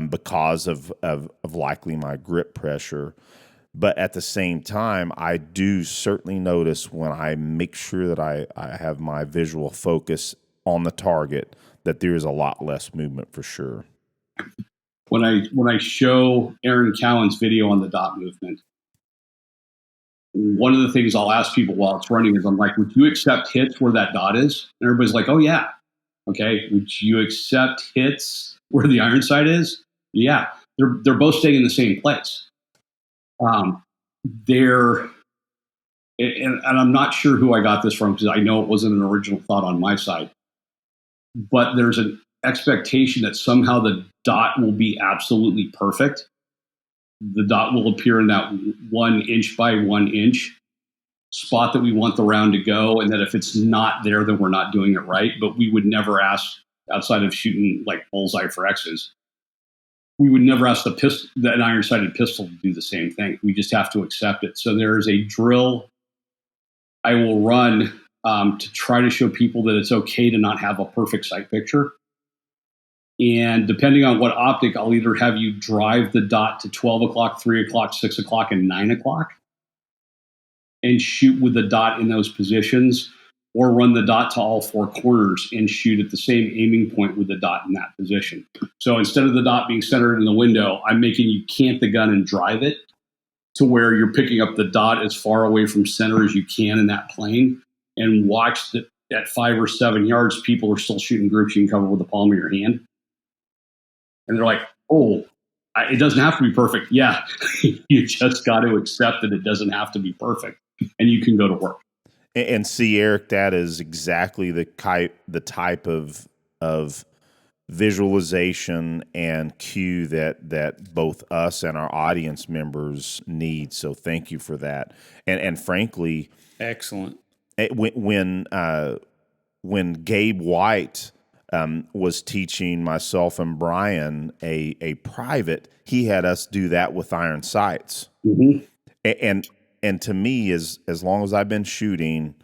S3: because of likely my grip pressure. But at the same time, I do certainly notice when I make sure that I have my visual focus on the target that there is a lot less movement for sure.
S4: When I show Aaron Cowan's video on the dot movement, one of the things I'll ask people while it's running is I'm like, would you accept hits where that dot is? And everybody's like, oh yeah. Okay. Would you accept hits where the iron sight is? Yeah. They're both staying in the same place. They're, and I'm not sure who I got this from because I know it wasn't an original thought on my side, but there's an expectation that somehow the dot will be absolutely perfect. The dot will appear in that 1 inch by 1 inch spot that we want the round to go. And that if it's not there, then we're not doing it right. But we would never ask, outside of shooting like bullseye for X's, we would never ask an iron-sighted pistol to do the same thing. We just have to accept it. So there is a drill I will run to try to show people that it's okay to not have a perfect sight picture. And depending on what optic, I'll either have you drive the dot to 12 o'clock, 3 o'clock, 6 o'clock, and 9 o'clock and shoot with the dot in those positions, or run the dot to all four corners and shoot at the same aiming point with the dot in that position. So instead of the dot being centered in the window, I'm making you cant the gun and drive it to where you're picking up the dot as far away from center as you can in that plane, and watch that at 5 or 7 yards, people are still shooting groups you can cover with the palm of your hand. And they're like, oh, it doesn't have to be perfect. Yeah, you just got to accept that it doesn't have to be perfect, and you can go to work.
S3: And see, Eric, that is exactly the type of visualization and cue that both us and our audience members need. So thank you for that. And frankly,
S2: excellent.
S3: When Gabe White was teaching myself and Brian a private, he had us do that with iron sights.
S4: Mm-hmm.
S3: And to me, as long as I've been shooting,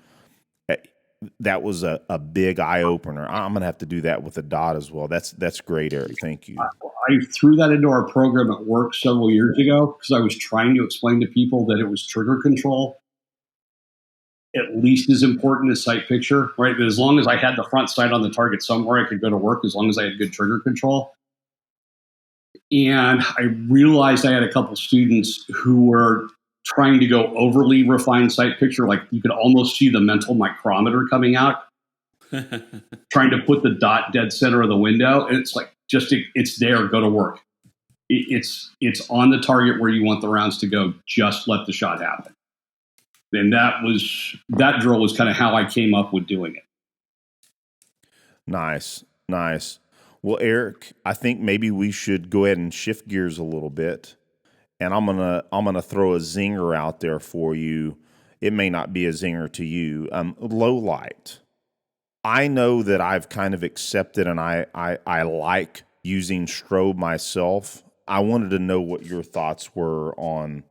S3: that was a big eye opener. I'm gonna have to do that with a dot as well. That's great, Eric. Thank you.
S4: I threw that into our program at work several years ago because I was trying to explain to people that it was trigger control at least as important as sight picture, right? But as long as I had the front sight on the target somewhere, I could go to work as long as I had good trigger control. And I realized I had a couple students who were trying to go overly refined sight picture. Like you could almost see the mental micrometer coming out, trying to put the dot dead center of the window. And it's like, it's there, go to work. It's on the target where you want the rounds to go. Just let the shot happen. And that drill was kind of how I came up with doing it.
S3: Nice. Well, Eric, I think maybe we should go ahead and shift gears a little bit. And I'm gonna throw a zinger out there for you. It may not be a zinger to you. Low light. I know that I've kind of accepted, and I like using strobe myself. I wanted to know what your thoughts were on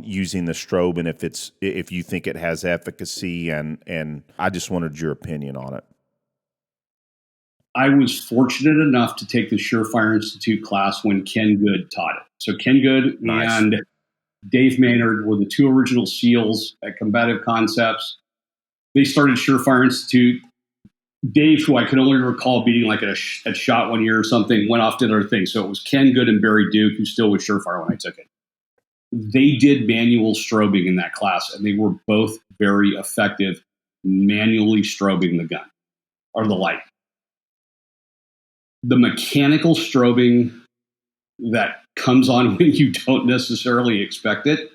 S3: using the strobe, and if you think it has efficacy, and I just wanted your opinion on it.
S4: I was fortunate enough to take the Surefire Institute class when Ken Good taught it. So Ken Good and Dave Maynard were the two original SEALs at Combative Concepts. They started Surefire Institute. Dave, who I can only recall being like at shot one year or something, went off to other things. So it was Ken Good and Barry Duke, who still was Surefire when I took it. They did manual strobing in that class, and they were both very effective manually strobing the gun or the light. The mechanical strobing that comes on when you don't necessarily expect it,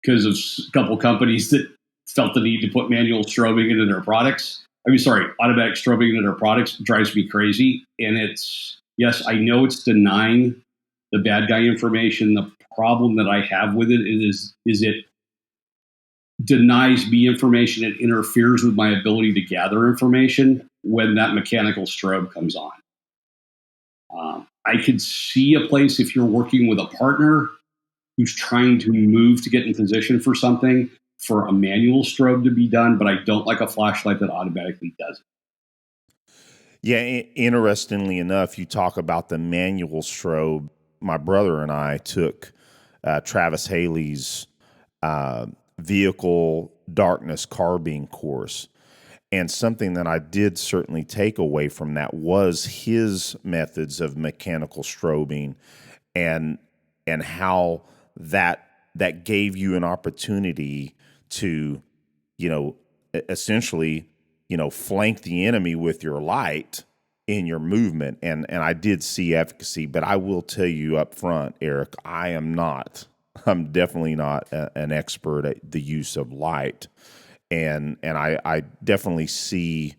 S4: because of a couple companies that felt the need to put manual strobing into their products. Automatic strobing into their products drives me crazy. And yes, I know it's denying the bad guy information. The problem that I have with it is it denies me information. It interferes with my ability to gather information when that mechanical strobe comes on. I could see a place if you're working with a partner who's trying to move to get in position for something, for a manual strobe to be done, but I don't like a flashlight that automatically does it.
S3: Yeah, interestingly enough, you talk about the manual strobe. My brother and I took Travis Haley's vehicle darkness carbine course. And something that I did certainly take away from that was his methods of mechanical strobing and how that gave you an opportunity to, essentially flank the enemy with your light in your movement. And I did see efficacy, but I will tell you up front, Eric, I'm definitely not an expert at the use of light. And I definitely see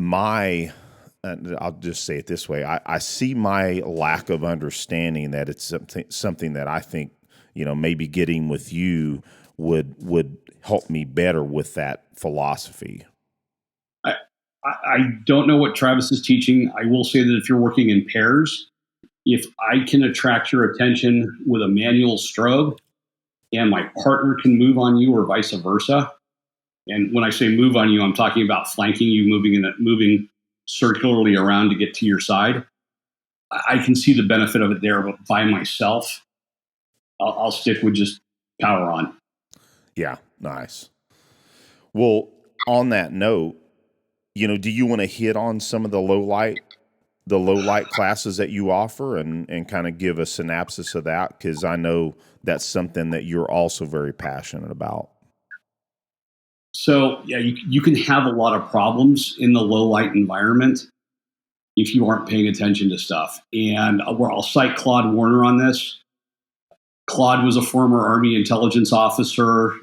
S3: I'll just say it this way. I see my lack of understanding that it's something that I think, maybe getting with you would help me better with that philosophy.
S4: I don't know what Travis is teaching. I will say that if you're working in pairs, if I can attract your attention with a manual strobe and my partner can move on you or vice versa, and when I say move on you, I'm talking about flanking you, moving circularly around to get to your side. I can see the benefit of it there, but by myself, I'll stick with just power on.
S3: Yeah, nice. Well, on that note, do you want to hit on some of the low light classes that you offer and kind of give a synopsis of that? Because I know that's something that you're also very passionate about.
S4: So, yeah, you can have a lot of problems in the low light environment if you aren't paying attention to stuff. And I'll cite Claude Warner on this. Claude was a former Army intelligence officer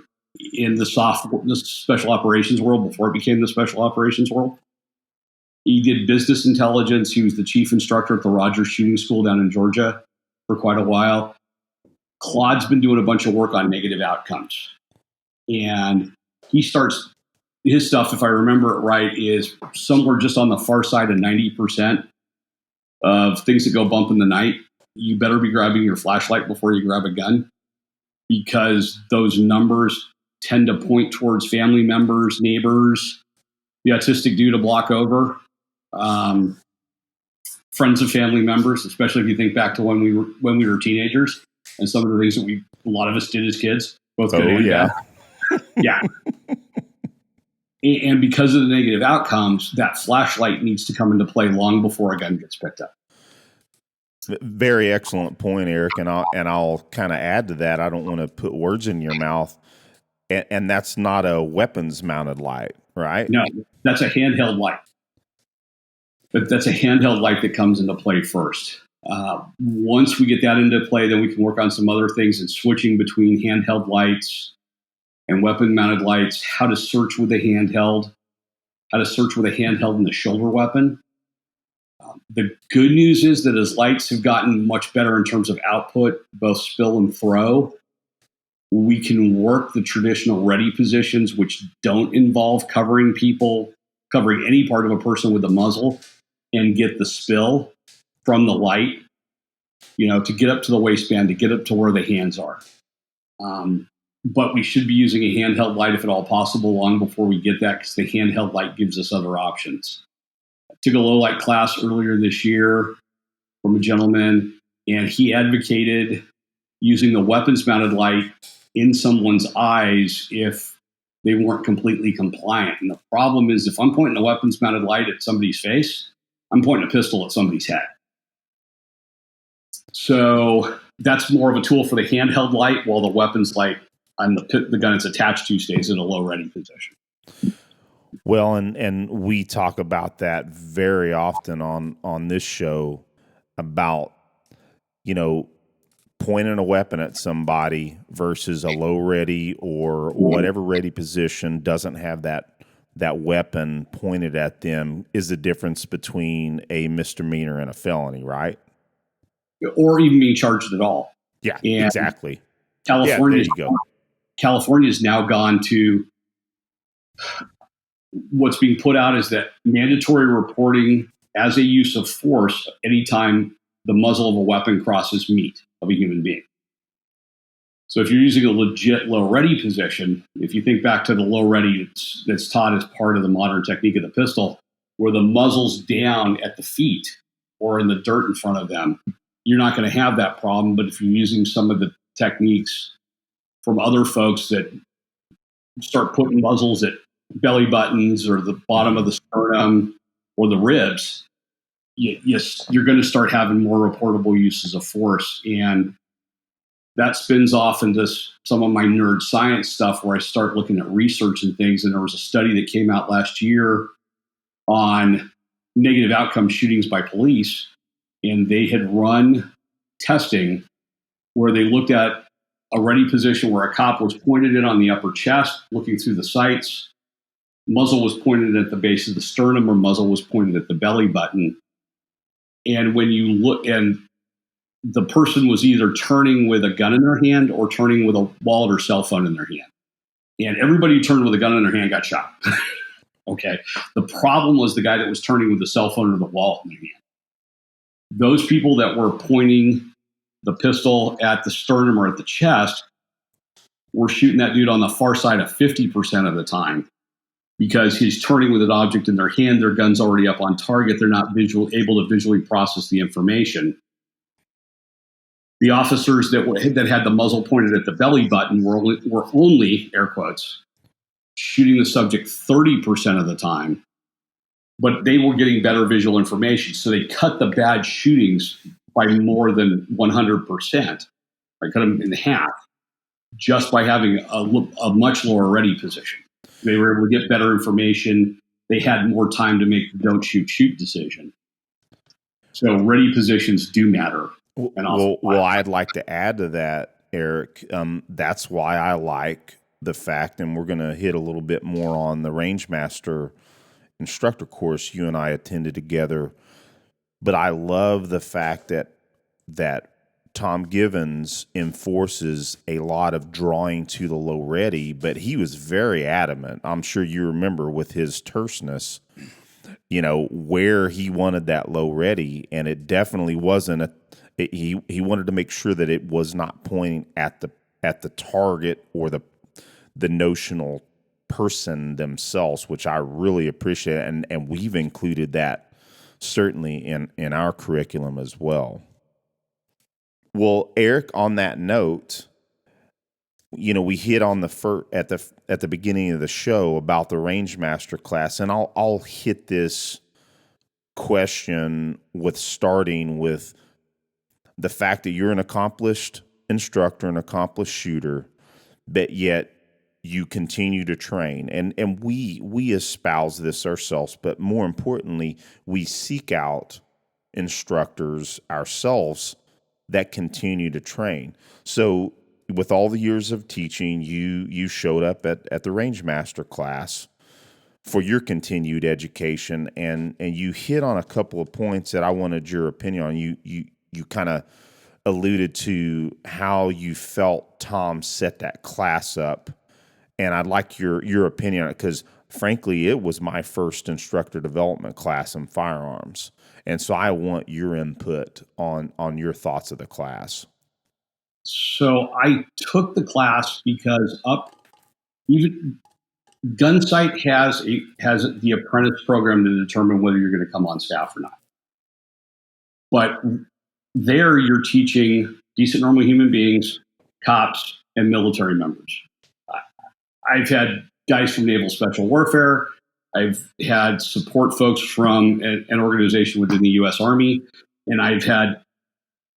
S4: in the special operations world before it became the special operations world. He did business intelligence. He was the chief instructor at the Rogers Shooting School down in Georgia for quite a while. Claude's been doing a bunch of work on negative outcomes. And he starts his stuff, if I remember it right, is somewhere just on the far side of 90% of things that go bump in the night. You better be grabbing your flashlight before you grab a gun, because those numbers tend to point towards family members, neighbors, the autistic dude a block over, friends of family members, especially if you think back to when we were teenagers and some of the things that a lot of us did as kids. Both good and bad. Yeah. And because of the negative outcomes, that flashlight needs to come into play long before a gun gets picked up.
S3: Very excellent point, Eric. And I'll kind of add to that. I don't want to put words in your mouth. And that's not a weapons mounted light, right?
S4: No, that's a handheld light. But that's a handheld light that comes into play first. Once we get that into play, then we can work on some other things and switching between handheld lights and weapon mounted lights, how to search with a handheld, in the shoulder weapon. The good news is that as lights have gotten much better in terms of output, both spill and throw, we can work the traditional ready positions, which don't involve covering any part of a person with the muzzle, and get the spill from the light, to get up to the waistband, to get up to where the hands are. But we should be using a handheld light if at all possible long before we get that, because the handheld light gives us other options. I took a low light class earlier this year from a gentleman, and he advocated using the weapons mounted light in someone's eyes if they weren't completely compliant. And the problem is, if I'm pointing a weapons mounted light at somebody's face, I'm pointing a pistol at somebody's head. So that's more of a tool for the handheld light, while the weapons light on the gun it's attached to stays in a low ready position.
S3: Well, and we talk about that very often on this show about, pointing a weapon at somebody versus a low ready or whatever ready position doesn't have that weapon pointed at them is the difference between a misdemeanor and a felony, right?
S4: Or even being charged at all.
S3: Yeah,
S4: and
S3: exactly.
S4: California's now gone to what's being put out is that mandatory reporting as a use of force anytime the muzzle of a weapon crosses meat of a human being. So if you're using a legit low ready position, if you think back to the low ready that's taught as part of the modern technique of the pistol, where the muzzle's down at the feet or in the dirt in front of them, you're not going to have that problem. But if you're using some of the techniques from other folks that start putting muzzles at belly buttons or the bottom of the sternum or the ribs, you're going to start having more reportable uses of force. And that spins off into some of my nerd science stuff where I start looking at research and things. And there was a study that came out last year on negative outcome shootings by police. And they had run testing where they looked at a ready position where a cop was pointed in on the upper chest, looking through the sights. Muzzle was pointed at the base of the sternum, or muzzle was pointed at the belly button. And when you look, and the person was either turning with a gun in their hand or turning with a wallet or cell phone in their hand. And everybody who turned with a gun in their hand got shot. Okay. The problem was the guy that was turning with the cell phone or the wallet in their hand. Those people that were pointing the pistol at the sternum or at the chest were shooting that dude on the far side of 50% of the time, because he's turning with an object in their hand. Their gun's already up on target. They're not able to visually process the information. The officers that had the muzzle pointed at the belly button were only, air quotes, shooting the subject 30% of the time, but they were getting better visual information. So they cut the bad shootings by more than 100%. I cut them in half just by having a much lower ready position. They were able to get better information. They had more time to make the don't shoot decision. So ready positions do matter.
S3: Well, I'd like to add to that, Eric. That's why I like the fact, and we're going to hit a little bit more on the Rangemaster instructor course you and I attended together. But I love the fact that Tom Givens enforces a lot of drawing to the low ready, but he was very adamant. I'm sure you remember with his terseness, where he wanted that low ready, and it definitely wasn't he wanted to make sure that it was not pointing at the target or the notional person themselves, which I really appreciate, and we've included that certainly in our curriculum as well. Well, Eric, on that note, we hit on at the beginning of the show about the Rangemaster class, and I'll hit this question starting with the fact that you're an accomplished instructor, an accomplished shooter, but yet you continue to train. And we espouse this ourselves, but more importantly, we seek out instructors ourselves that continue to train. So with all the years of teaching, you showed up at the Rangemaster class for your continued education, and you hit on a couple of points that I wanted your opinion on. You kind of alluded to how you felt Tom set that class up, and I'd like your opinion on it, because frankly, it was my first instructor development class in firearms. And so I want your input on your thoughts of the class.
S4: So I took the class because even Gunsite has the apprentice program to determine whether you're going to come on staff or not. But there you're teaching decent, normal human beings, cops, and military members. I've had guys from Naval Special Warfare. I've had support folks from an organization within the U.S. Army, and I've had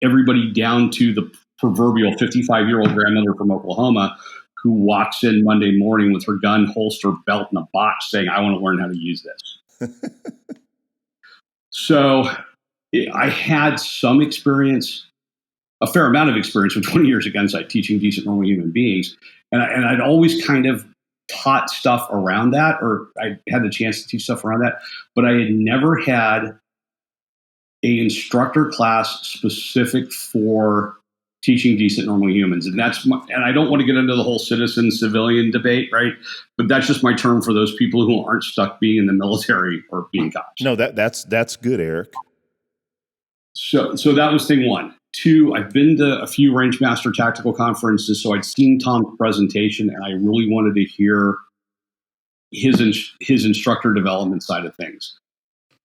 S4: everybody down to the proverbial 55-year-old grandmother from Oklahoma who walks in Monday morning with her gun, holster, belt, and a box saying, I want to learn how to use this. So I had some experience, a fair amount of experience with 20 years at Gunsite teaching decent, normal human beings. And I'd always kind of taught stuff around that, or I had the chance to teach stuff around that, but I had never had a instructor class specific for teaching decent, normal humans. And and I don't want to get into the whole citizen-civilian debate, right? But that's just my term for those people who aren't stuck being in the military or being cops.
S3: No, that's good, Eric.
S4: So that was thing one. Two, I've been to a few Rangemaster tactical conferences, so I'd seen Tom's presentation, and I really wanted to hear his instructor development side of things.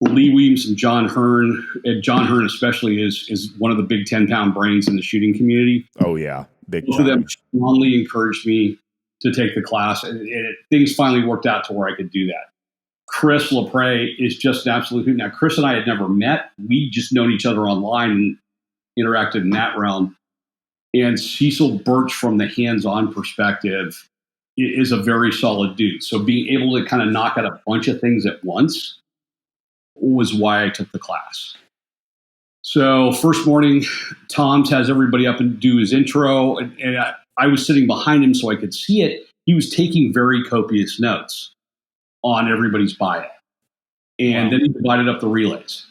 S4: Lee Weems and John Hearn especially is one of the big 10-pound brains in the shooting community.
S3: Oh, yeah. Big
S4: Both of them strongly encouraged me to take the class, and things finally worked out to where I could do that. Chris LaPrey is just an absolute hoot. Now, Chris and I had never met. We just known each other online and interacted in that realm. And Cecil Birch, from the hands-on perspective, is a very solid dude. So being able to kind of knock out a bunch of things at once was why I took the class. So first morning, Tom's has everybody up and do his intro, and I was sitting behind him so I could see it. He was taking very copious notes on everybody's bio. And then he divided up the relays.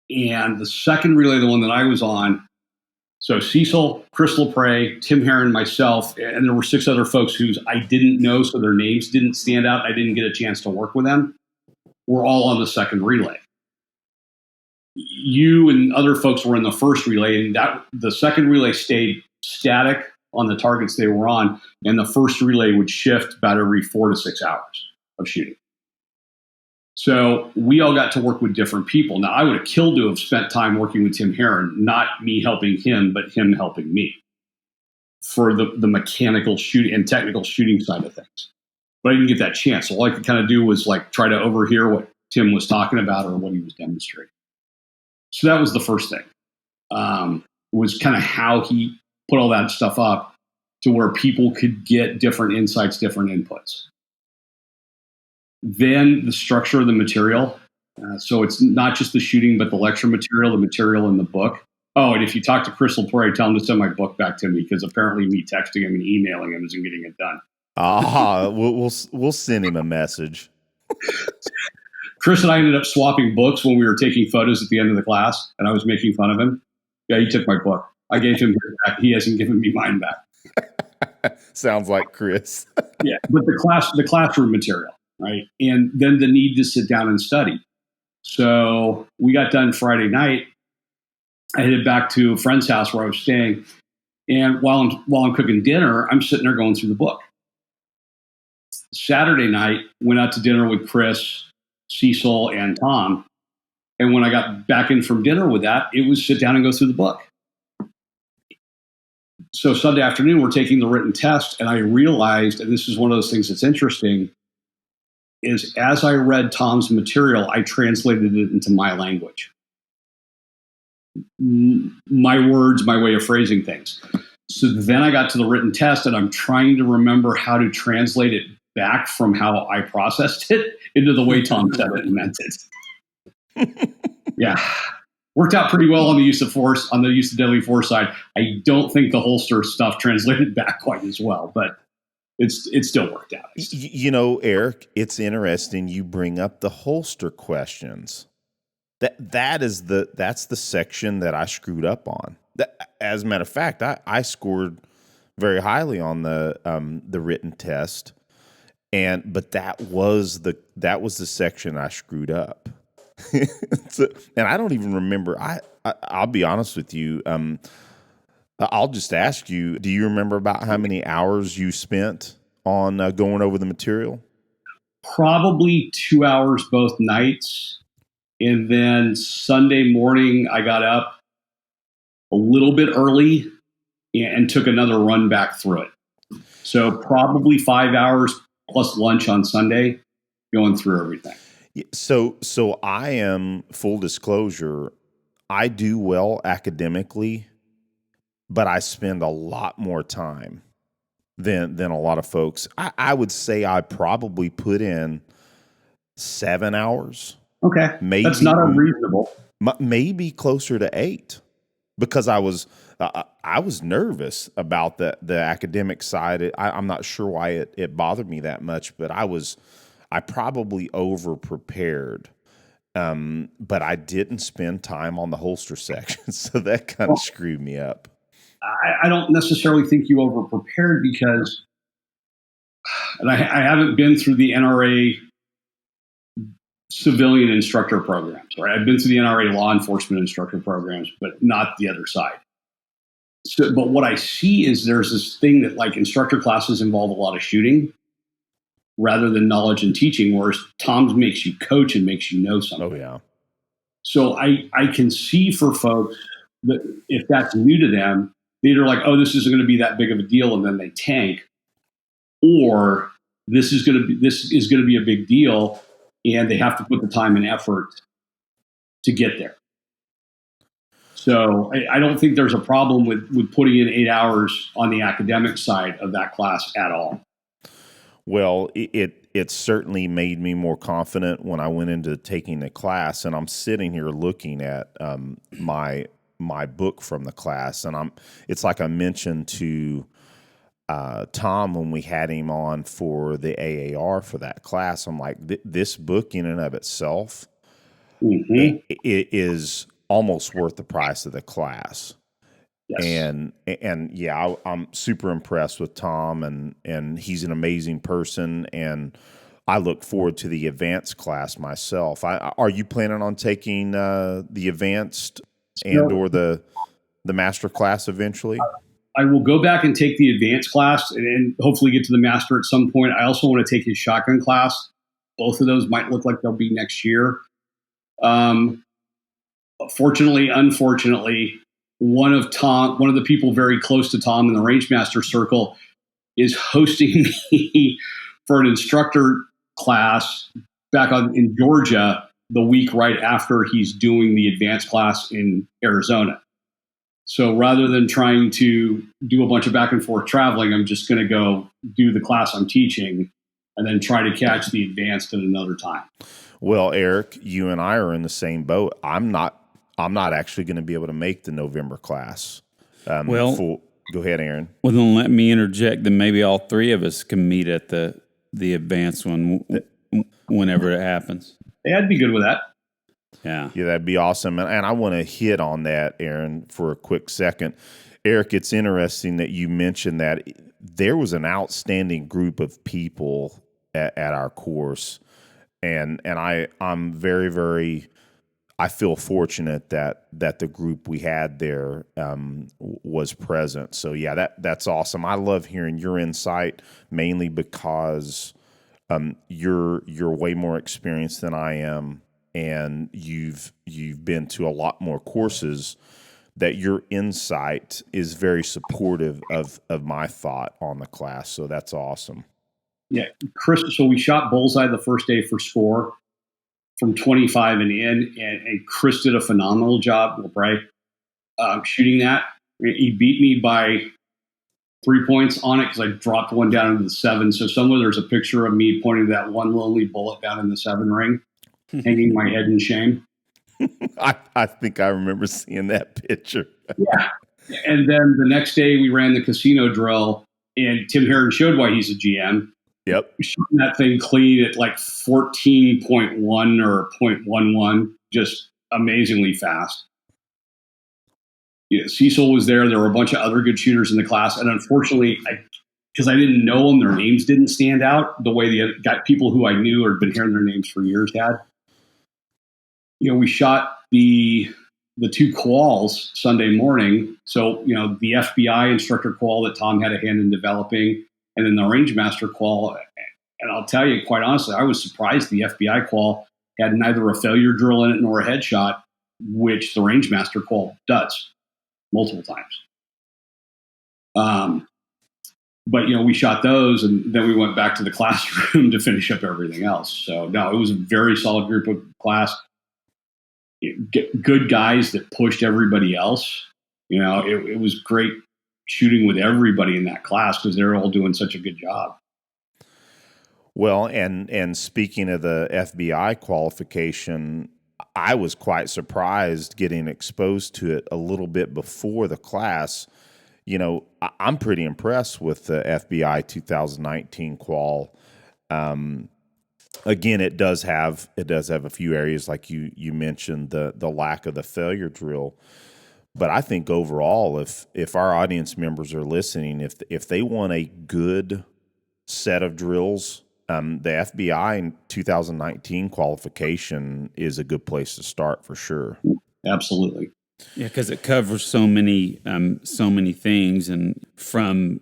S4: And the second relay, the one that I was on, so Cecil, Chris LaPrey, Tim Herron, myself, and there were 6 other folks whose I didn't know, so their names didn't stand out. I didn't get a chance to work with them. We're all on the second relay. You and other folks were in the first relay, and the second relay stayed static on the targets they were on, and the first relay would shift about every 4 to 6 hours of shooting. So we all got to work with different people. Now, I would have killed to have spent time working with Tim Herron, not me helping him, but him helping me for the mechanical shooting and technical shooting side of things. But I didn't get that chance. So all I could kind of do was like try to overhear what Tim was talking about or what he was demonstrating. So that was the first thing, was kind of how he put all that stuff up to where people could get different insights, different inputs. Then the structure of the material. So it's not just the shooting, but the lecture material, the material in the book. Oh, and if you talk to Chris LaPrey, tell him to send my book back to me, because apparently me texting him and emailing him isn't getting it done.
S3: We'll send him a message.
S4: Chris and I ended up swapping books when we were taking photos at the end of the class, and I was making fun of him. Yeah, he took my book. I gave him his back. He hasn't given me mine back.
S3: Sounds like Chris.
S4: Yeah, but the classroom material, right? And then the need to sit down and study. So we got done Friday night. I headed back to a friend's house where I was staying, and while I'm cooking dinner, I'm sitting there going through the book. Saturday night, went out to dinner with Chris, Cecil, and Tom. And when I got back in from dinner with that, it was sit down and go through the book. So Sunday afternoon, we're taking the written test, and I realized, and this is one of those things that's interesting, is as I read Tom's material, I translated it into my language. My words, my way of phrasing things. So then I got to the written test, and I'm trying to remember how to translate it back from how I processed it into the way Tom said it and meant it. Yeah. Worked out pretty well on the use of force, on the use of deadly force side. I don't think the holster stuff translated back quite as well, but it still worked out.
S3: You know, Eric, it's interesting you bring up the holster questions. That's the section that I screwed up on. As a matter of fact, I scored very highly on the written test, but that was the section I screwed up. And I don't even remember. I'll be honest with you. I'll just ask you: do you remember about how many hours you spent on going over the material?
S4: Probably 2 hours both nights. And then Sunday morning, I got up a little bit early and took another run back through it. So probably 5 hours plus lunch on Sunday going through everything.
S3: So I am, full disclosure, I do well academically, but I spend a lot more time than a lot of folks. I would say I probably put in 7 hours.
S4: Okay, maybe, that's not unreasonable.
S3: Maybe closer to 8, because I was nervous about the academic side. I'm not sure why it bothered me that much, but I probably over prepared. But I didn't spend time on the holster section, so that kind of screwed me up.
S4: I don't necessarily think you over prepared, because, and I haven't been through the NRA civilian instructor programs, right? I've been through the NRA law enforcement instructor programs, but not the other side. So, but what I see is there's this thing that, like, instructor classes involve a lot of shooting rather than knowledge and teaching, whereas Tom's makes you coach and makes you know something.
S3: Oh, yeah.
S4: So I can see for folks that if that's new to them, they're either like, oh, this isn't going to be that big of a deal, and then they tank, or this is going to be a big deal, and they have to put the time and effort to get there. So I don't think there's a problem with putting in 8 hours on the academic side of that class at all.
S3: Well, it certainly made me more confident when I went into taking the class, and I'm sitting here looking at my book from the class, and it's like I mentioned to Tom when we had him on for the AAR for that class. I'm like, this book in and of itself, it is almost worth the price of the class. Yes. And yeah, I'm super impressed with Tom, and he's an amazing person, and I look forward to the advanced class myself. Are you planning on taking the advanced or the master class eventually?
S4: I will go back and take the advanced class and hopefully get to the master at some point. I also want to take his shotgun class. Both of those might look like they'll be next year. Fortunately, unfortunately, one of the people very close to Tom in the Rangemaster circle is hosting me for an instructor class back in Georgia the week right after he's doing the advanced class in Arizona. So rather than trying to do a bunch of back and forth traveling, I'm just going to go do the class I'm teaching and then try to catch the advanced at another time.
S3: Well, Eric, you and I are in the same boat. I'm not actually going to be able to make the November class. Go ahead, Aaron.
S2: Well, then let me interject. Then maybe all three of us can meet at the advanced one whenever it happens.
S4: Yeah, I'd be good with that.
S2: Yeah,
S3: that'd be awesome. And I want to hit on that, Aaron, for a quick second. Eric, it's interesting that you mentioned that there was an outstanding group of people at our course, and I'm very, very. I feel fortunate that the group we had there was present. So yeah, that's awesome. I love hearing your insight, mainly because you're way more experienced than I am, and you've been to a lot more courses. That your insight is very supportive of my thought on the class. So that's awesome.
S4: Yeah, Chris. So we shot bullseye the first day for score from 25 and in, and Chris did a phenomenal job, LeBray, shooting that. He beat me by 3 points on it because I dropped one down into the 7. So somewhere there's a picture of me pointing to that one lonely bullet down in the 7 ring, hanging my head in shame.
S3: I think I remember seeing that picture.
S4: Yeah. And then the next day we ran the casino drill, and Tim Herron showed why he's a GM.
S3: Yep.
S4: Shooting that thing clean at like 14.1 or 0.11, just amazingly fast. Yeah, Cecil was there. There were a bunch of other good shooters in the class. And unfortunately, because I didn't know them, their names didn't stand out the way the people who I knew or had been hearing their names for years had. We shot the 2 quals Sunday morning. So, the FBI instructor qual that Tom had a hand in developing, and then the Rangemaster qual. And I'll tell you, quite honestly, I was surprised the FBI qual had neither a failure drill in it nor a headshot, which the Rangemaster qual does multiple times. But, we shot those, and then we went back to the classroom to finish up everything else. So, no, it was a very solid group of class. Good guys that pushed everybody else. It was great shooting with everybody in that class because they're all doing such a good job.
S3: Well, and speaking of the FBI qualification, I was quite surprised getting exposed to it a little bit before the class. I'm pretty impressed with the FBI 2019 qual. Again, it does have a few areas like you mentioned, the lack of the failure drill. But I think overall, if our audience members are listening, if they want a good set of drills, the FBI 2019 qualification is a good place to start for sure.
S4: Absolutely.
S2: Yeah, because it covers so many things, and from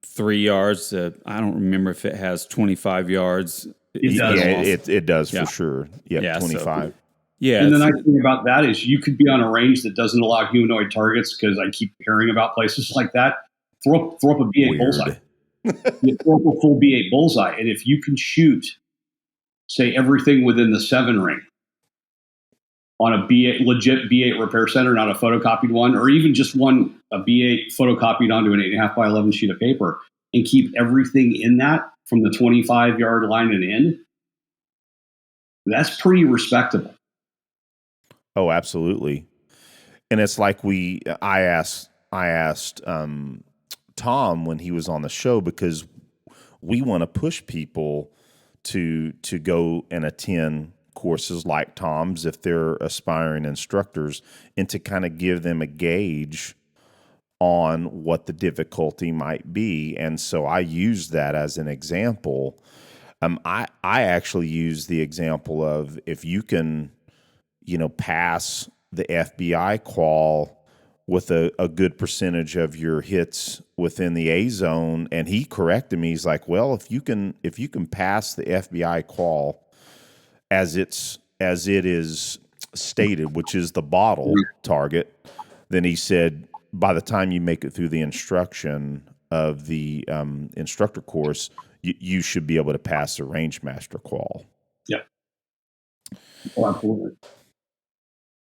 S2: 3 yards to, I don't remember if it has 25 yards.
S4: It does.
S3: Yeah, it does for sure. Yeah, 25.
S2: So, yeah.
S4: And the nice thing about that is you could be on a range that doesn't allow humanoid targets, because I keep hearing about places like that. Throw up a B8 bullseye. You throw up a full B8 bullseye. And if you can shoot, say, everything within the 7 ring, on a legit B8 repair center, not a photocopied one, or even just a B8 photocopied onto an 8.5 by 11 sheet of paper, and keep everything in that from the 25-yard line and in, that's pretty respectable.
S3: Oh, absolutely. And it's like I asked Tom when he was on the show, because we want to push people to go and attend courses like Tom's if they're aspiring instructors, and to kind of give them a gauge on what the difficulty might be. And so I use that as an example. I actually use the example of, if you can, pass the FBI qual with a good percentage of your hits within the A zone. And he corrected me. He's like, well, if you can pass the FBI qual as it is stated, which is the bottle target, then he said, by the time you make it through the instruction of the instructor course, you should be able to pass the Rangemaster qual.
S4: Yeah. Oh, absolutely.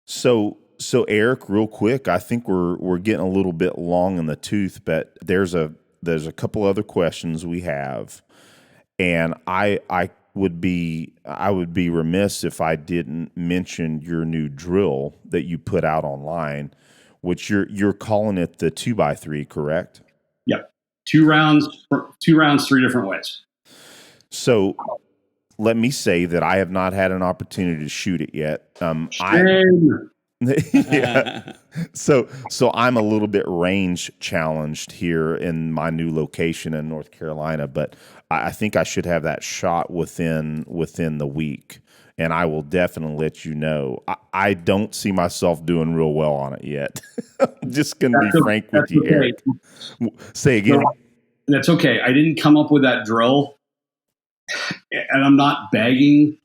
S3: So Eric, real quick, I think we're getting a little bit long in the tooth, but there's a couple other questions we have, and I would be remiss if I didn't mention your new drill that you put out online, which you're calling it the 2x3, correct?
S4: Yep. 2 rounds, 3 different ways.
S3: So let me say that I have not had an opportunity to shoot it yet. Yeah. So I'm a little bit range challenged here in my new location in North Carolina, but I think I should have that shot within the week, and I will definitely let you know. I don't see myself doing real well on it yet. I'm just going to be frank with you, okay, Eric. Say again.
S4: No, that's okay. I didn't come up with that drill, and I'm not bagging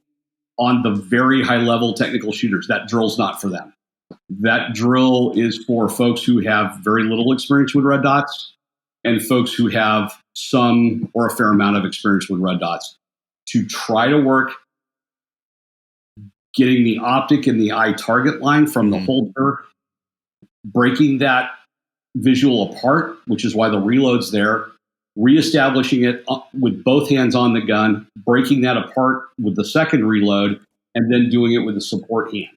S4: on the very high level technical shooters. That drill's not for them. That drill is for folks who have very little experience with red dots and folks who have some or a fair amount of experience with red dots, to try to work getting the optic and the eye target line from the holder, breaking that visual apart, which is why the reload's there, reestablishing it with both hands on the gun, breaking that apart with the second reload, and then doing it with the support hand.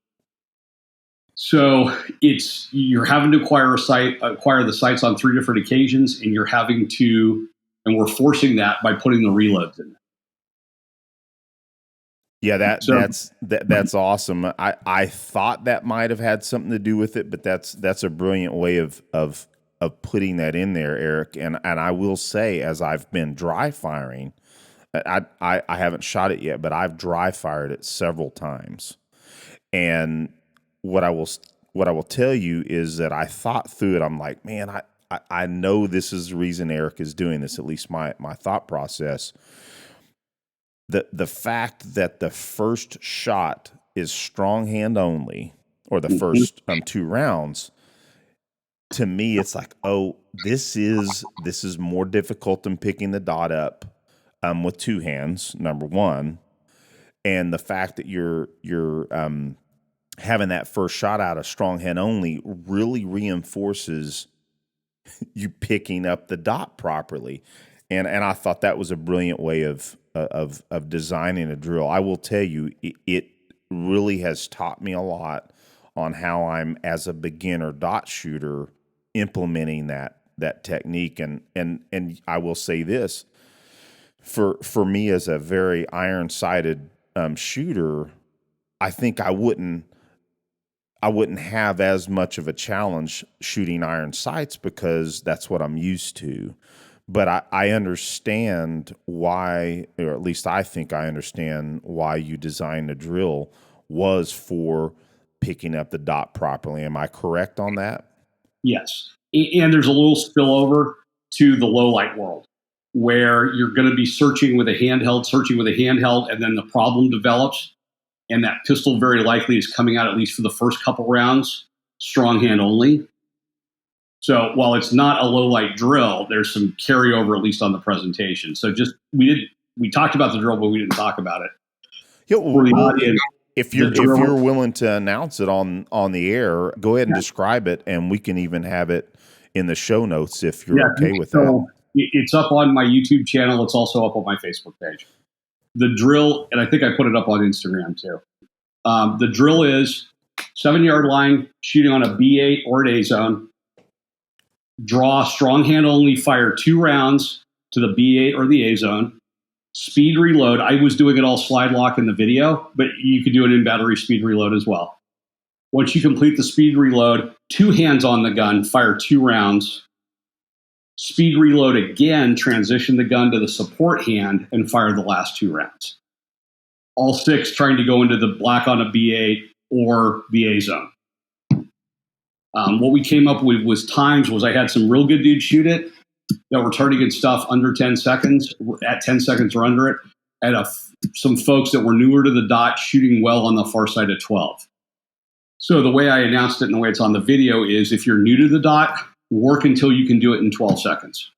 S4: So you're having to acquire the sights on 3 different occasions, and we're forcing that by putting the reloads in.
S3: Yeah, that's awesome. I thought that might have had something to do with it, but that's a brilliant way of putting that in there, Eric. And I will say, as I've been dry firing, I haven't shot it yet, but I've dry fired it several times. And what I will tell you is that I thought through it. I'm like, man, I know this is the reason Eric is doing this, at least my thought process. The fact that the first shot is strong hand only, or the first 2 rounds, to me, it's like, oh, this is more difficult than picking the dot up with 2 hands, number one. And the fact that you're having that first shot out of strong hand only really reinforces you picking up the dot properly. And I thought that was a brilliant way of designing a drill. I will tell you, it really has taught me a lot on how I'm, as a beginner dot shooter, implementing that technique. And I will say this, for me as a very iron-sighted shooter, I think I wouldn't have as much of a challenge shooting iron sights, because that's what I'm used to. But I understand why, or at least I think I understand why you designed the drill was for picking up the dot properly. Am I correct on that?
S4: Yes. And there's a little spillover to the low light world, where you're going to be searching with a handheld, and then the problem develops, and that pistol very likely is coming out, at least for the first couple rounds, strong hand only. So while it's not a low light drill, there's some carryover, at least on the presentation. So we talked about the drill, but we didn't talk about it.
S3: Yeah,
S4: For the audience,
S3: If you're willing to announce it on the air, go ahead and describe it, and we can even have it in the show notes if you're okay with that.
S4: It's up on my YouTube channel. It's also up on my Facebook page. The drill, and I think I put it up on Instagram too. The drill is 7-yard line, shooting on a B8 or an A zone. Draw strong hand only, fire 2 rounds to the B8 or the A zone. Speed reload. I was doing it all slide lock in the video, but you could do it in battery speed reload as well. Once you complete the speed reload, 2 hands on the gun, fire 2 rounds. Speed reload again, transition the gun to the support hand and fire the last 2 rounds. All 6 trying to go into the black on a B8 or the A zone. What we came up with was times was I had some real good dudes shoot it that were targeting stuff under 10 seconds, at 10 seconds or under it. I had some folks that were newer to the dot shooting well on the far side of 12. So the way I announced it and the way it's on the video is if you're new to the dot, work until you can do it in 12 seconds.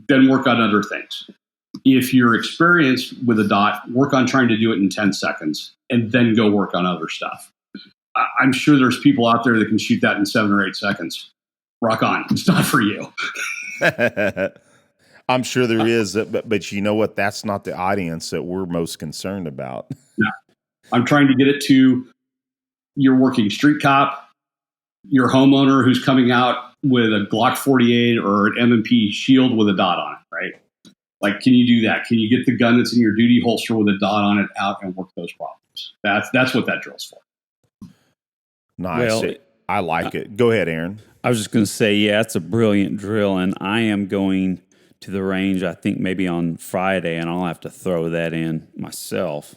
S4: Then work on other things. If you're experienced with a dot, work on trying to do it in 10 seconds and then go work on other stuff. I'm sure there's people out there that can shoot that in 7 or 8 seconds. Rock on. It's not for you.
S3: I'm sure there is, but you know what? That's not the audience that we're most concerned about.
S4: No. I'm trying to get it to your working street cop, your homeowner who's coming out with a Glock 48 or an M&P shield with a dot on it, right? Like, can you do that? Can you get the gun that's in your duty holster with a dot on it out and work those problems? That's what that drill's for.
S3: Nice. Well, I like it. Go ahead, Aaron.
S2: I was just going to say, yeah, it's a brilliant drill, and I am going to the range, I think maybe on Friday, and I'll have to throw that in myself.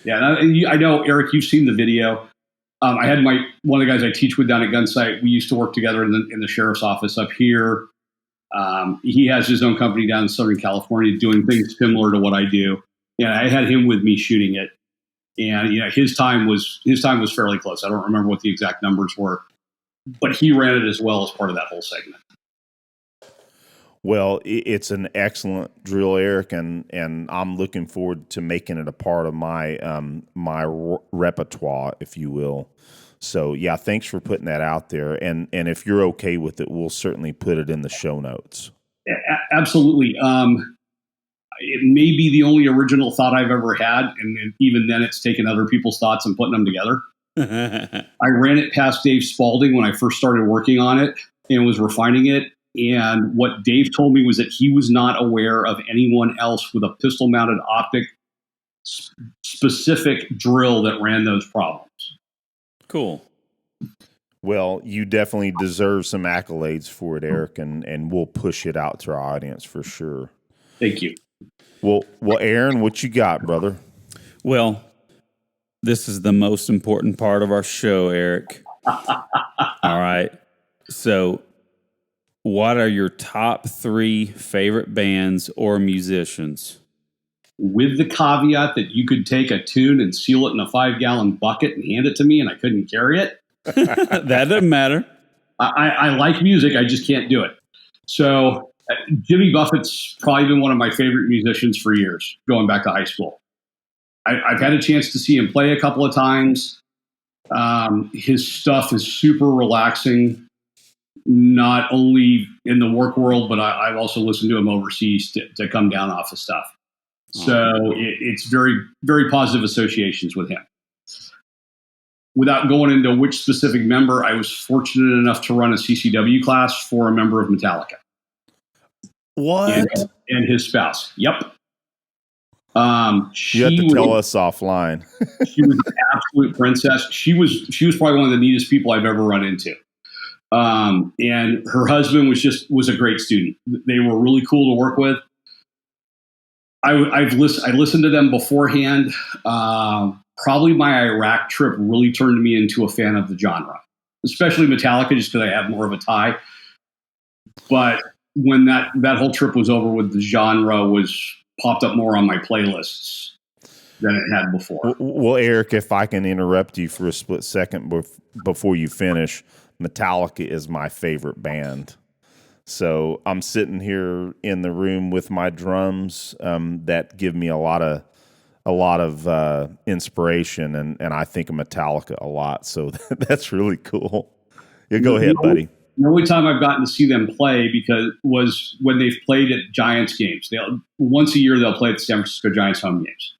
S4: Yeah, and I know, Eric, you've seen the video. I had one of the guys I teach with down at Gunsite. We used to work together in the sheriff's office up here. He has his own company down in Southern California doing things similar to what I do. Yeah, I had him with me shooting it, and his time was fairly close. I don't remember what the exact numbers were, but he ran it as well as part of that whole segment.
S3: Well, it's an excellent drill, Eric, and I'm looking forward to making it a part of my my repertoire, if you will. So, yeah, thanks for putting that out there. And if you're okay with it, we'll certainly put it in the show notes.
S4: Yeah, absolutely. It may be the only original thought I've ever had, and even then it's taken other people's thoughts and putting them together. I ran it past Dave Spalding when I first started working on it and was refining it. And what Dave told me was that he was not aware of anyone else with a pistol-mounted optic specific drill that ran those problems.
S2: Cool.
S3: Well, you definitely deserve some accolades for it, Eric, and we'll push it out to our audience for sure.
S4: Thank you.
S3: Well, Aaron, what you got, brother?
S2: Well, this is the most important part of our show, Eric. All right. So, what are your top 3 favorite bands or musicians?
S4: With the caveat that you could take a tune and seal it in a 5-gallon bucket and hand it to me and I couldn't carry it.
S2: That doesn't matter.
S4: I like music. I just can't do it. So Jimmy Buffett's probably been one of my favorite musicians for years, going back to high school. I've had a chance to see him play a couple of times. His stuff is super relaxing, not only in the work world, but I've also listened to him overseas to come down off of stuff. So it's very, very positive associations with him. Without going into which specific member, I was fortunate enough to run a CCW class for a member of Metallica.
S3: What?
S4: And his spouse. Yep.
S3: You have to tell us offline.
S4: She was an absolute princess. She was probably one of the neatest people I've ever run into. And her husband was a great student. They were really cool to work with. I listened to them beforehand. Probably my Iraq trip really turned me into a fan of the genre, especially Metallica, just because I have more of a tie. But when that whole trip was over with, the genre was popped up more on my playlists than it had before.
S3: Well, Eric, if I can interrupt you for a split second before you finish, Metallica is my favorite band. So I'm sitting here in the room with my drums that give me a lot of a lot of inspiration, and I think of Metallica a lot. So that's really cool. Yeah, go ahead, buddy.
S4: The only time I've gotten to see them play was when they've played at Giants games. Once a year they'll play at the San Francisco Giants home games.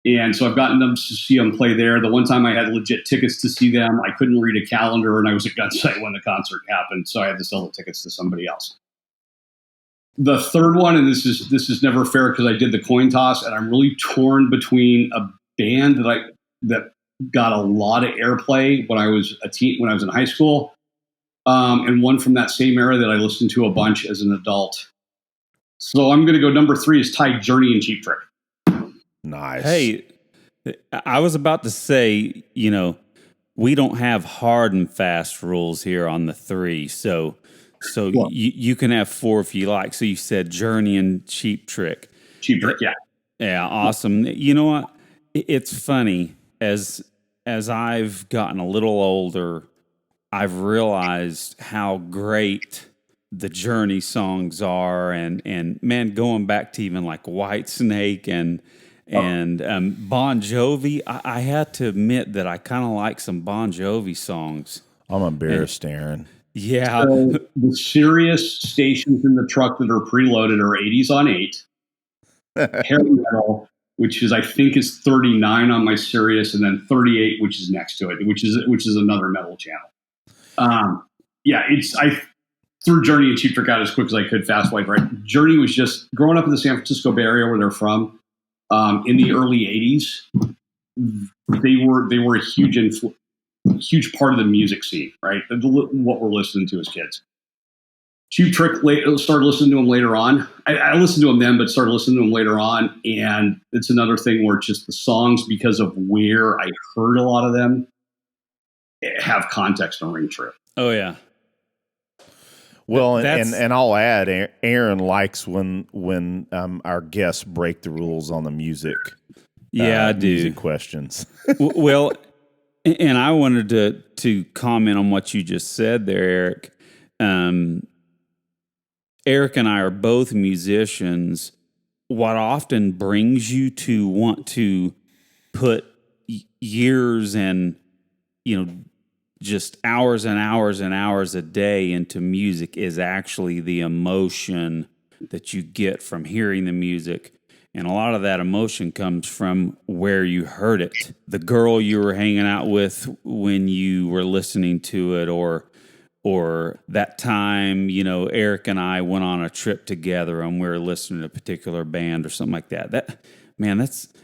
S4: And so I've gotten them to see them play there. The one time I had legit tickets to see them, I couldn't read a calendar, and I was at Gunsite when the concert happened, so I had to sell the tickets to somebody else. The third one, and this is never fair because I did the coin toss, and I'm really torn between a band that got a lot of airplay when I was when I was in high school, and one from that same era that I listened to a bunch as an adult. So I'm going to go number 3 is tied Journey and Cheap Trick.
S3: Nice.
S2: Hey, I was about to say, we don't have hard and fast rules here on the 3, so well, you can have 4 if you like. So you said Journey and Cheap Trick.
S4: Cheap Trick, yeah.
S2: Yeah, awesome. You know what? It's funny, as I've gotten a little older, I've realized how great the Journey songs are, and man, going back to even like Whitesnake and Bon Jovi, I had to admit that I kind of like some Bon Jovi songs.
S3: I'm embarrassed, Aaron.
S2: Yeah.
S4: So the serious stations in the truck that are preloaded are 80s on 8, heavy metal, which I think is 39 on my Sirius, and then 38, which is next to it, which is another metal channel. I threw Journey and Cheap Trick out as quick as I could, fast wide right. Journey was just growing up in the San Francisco Bay Area where they're from. In the early 80s, they were a huge part of the music scene, right? What we're listening to as kids. Cheap Trick, started listening to them later on. I listened to them then, but started listening to them later on. And it's another thing where it's just the songs, because of where I heard a lot of them, have context and ring true.
S2: Oh, yeah.
S3: Well, and I'll add, Aaron likes when our guests break the rules on the music.
S2: Yeah, I do.
S3: Music questions.
S2: Well, and I wanted to comment on what you just said there, Eric. Eric and I are both musicians. What often brings you to want to put years and, just hours and hours and hours a day into music is actually the emotion that you get from hearing the music. And a lot of that emotion comes from where you heard it. The girl you were hanging out with when you were listening to it, or that time, Eric and I went on a trip together and we were listening to a particular band or something like that.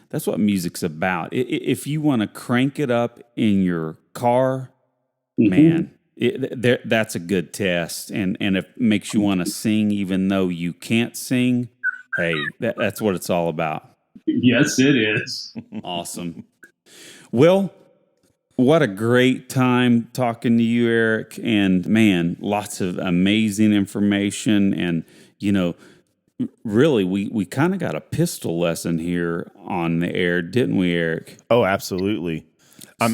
S2: That's what music's about. If you want to crank it up in your car, man, that's a good test, and it makes you want to sing even though you can't sing. Hey, that's what it's all about.
S4: Yes, it is.
S2: Awesome. Well, what a great time talking to you, Eric, and man, lots of amazing information, and really, we kind of got a pistol lesson here on the air, didn't we, Eric?
S3: Oh, absolutely.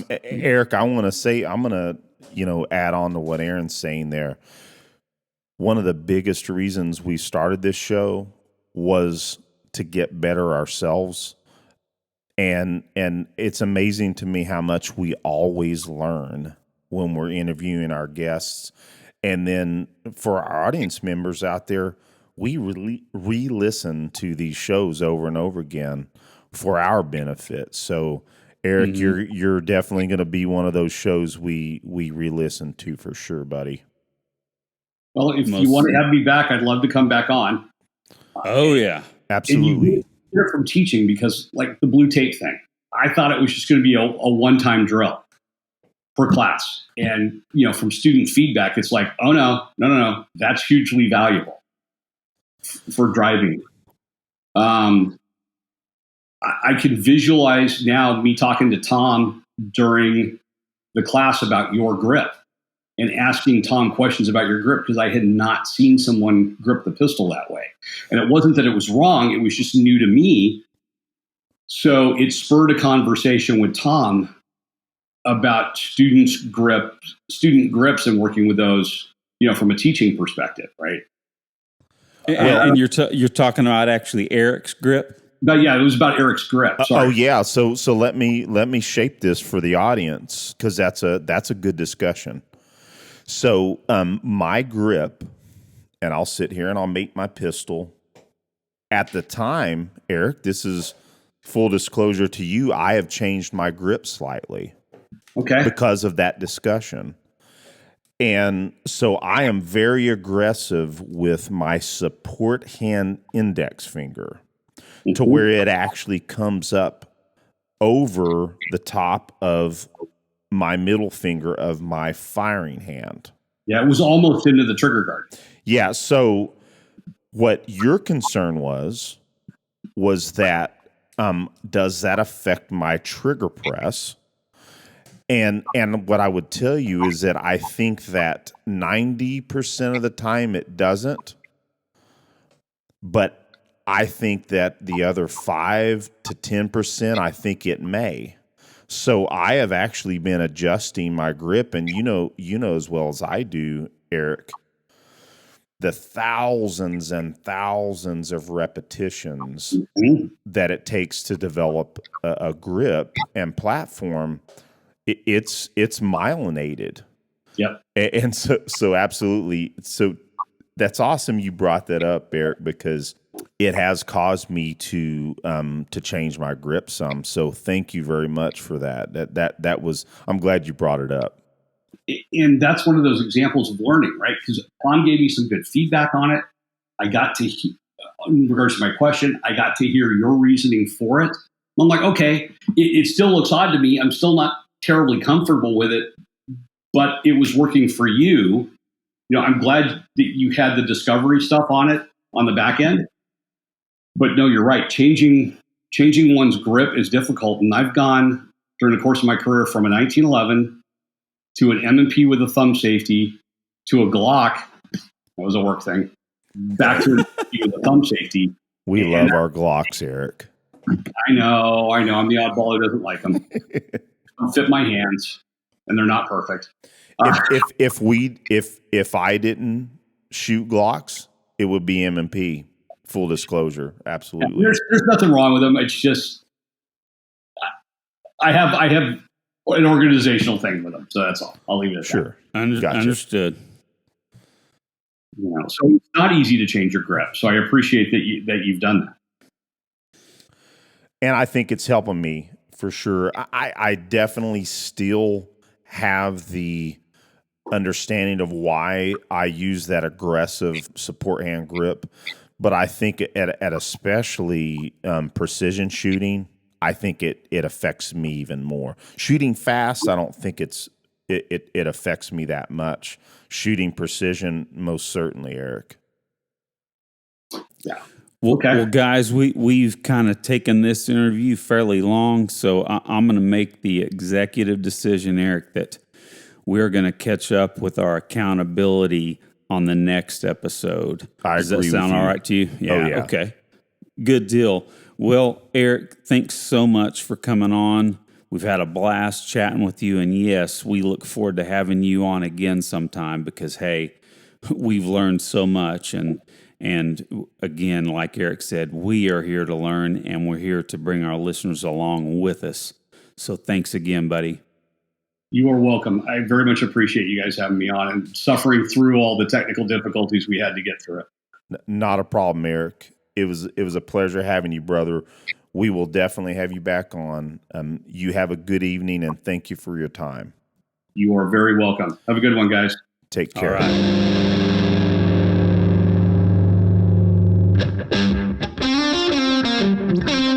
S3: Eric, I'm going to add on to what Aaron's saying there. One of the biggest reasons we started this show was to get better ourselves. And it's amazing to me how much we always learn when we're interviewing our guests. And then for our audience members out there, we re-listen to these shows over and over again for our benefit. So Eric, you're definitely going to be one of those shows we re-listen to for sure, buddy.
S4: Well, if you want to have me back, I'd love to come back on.
S2: Oh, yeah.
S3: Absolutely.
S4: And you hear from teaching, because like the blue tape thing, I thought it was just going to be a one-time drill per class. And, from student feedback, it's like, oh, no. That's hugely valuable for driving. I can visualize now me talking to Tom during the class about your grip and asking Tom questions about your grip, because I had not seen someone grip the pistol that way. And it wasn't that it was wrong. It was just new to me. So it spurred a conversation with Tom about student grips and working with those, from a teaching perspective, right?
S2: And you're talking about actually Eric's grip?
S4: But yeah, it was about Eric's grip. Sorry.
S3: Oh yeah, so let me shape this for the audience, because that's a good discussion. So my grip, and I'll sit here and I'll make my pistol. At the time, Eric, this is full disclosure to you, I have changed my grip slightly.
S4: Okay.
S3: Because of that discussion. And so I am very aggressive with my support hand index finger to where it actually comes up over the top of my middle finger of my firing hand.
S4: Yeah, it was almost into the trigger guard.
S3: Yeah, so what your concern was that does that affect my trigger press? And what I would tell you is that I think that 90% of the time it doesn't, but I think that the other 5 to 10%, I think it may. So I have actually been adjusting my grip, and you know as well as I do, Eric, the thousands and thousands of repetitions that it takes to develop a grip and platform. It's myelinated. Yep. And so absolutely. So that's awesome you brought that up, Eric, because it has caused me to change my grip some. So thank you very much for that. That was, I'm glad you brought it up.
S4: And that's one of those examples of learning, right? Because Tom gave me some good feedback on it. I got to, in regards to my question, I got to hear your reasoning for it. I'm like, okay, it still looks odd to me. I'm still not terribly comfortable with it, but it was working for you. You know, I'm glad that you had the discovery stuff on it on the back end. But no, you're right. Changing one's grip is difficult. And I've gone during the course of my career from a 1911 to an M&P with a thumb safety to a Glock. That was a work thing. Back to an M&P with a thumb safety.
S3: We love our Glocks, Eric.
S4: I know. I'm the oddball who doesn't like them. Don't fit my hands, and they're not perfect.
S3: If I didn't shoot Glocks, it would be M&P. Full disclosure, absolutely.
S4: There's nothing wrong with them. It's just I have an organizational thing with them, so that's all. I'll leave it at
S3: that.
S2: Understood.
S4: You know, so it's not easy to change your grip. So I appreciate that you've done that.
S3: And I think it's helping me for sure. I definitely still have the understanding of why I use that aggressive support hand grip. But I think at especially precision shooting, I think it affects me even more. Shooting fast, I don't think it affects me that much. Shooting precision, most certainly, Eric.
S4: Yeah.
S2: Well, guys, we've kind of taken this interview fairly long, so I'm going to make the executive decision, Eric, that we're going to catch up with our accountability on the next episode. Does that sound all right to you? Yeah.
S3: Oh, yeah.
S2: Okay. Good deal. Well, Eric, thanks so much for coming on. We've had a blast chatting with you, and yes, we look forward to having you on again sometime because, hey, we've learned so much, and again, like Eric said, we are here to learn, and we're here to bring our listeners along with us. So thanks again, buddy.
S4: You are welcome. I very much appreciate you guys having me on and suffering through all the technical difficulties we had to get through it.
S3: Not a problem, Eric. It was a pleasure having you, brother. We will definitely have you back on. You have a good evening, and thank you for your time.
S4: You are very welcome. Have a good one, guys.
S3: Take care.
S2: All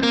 S2: right.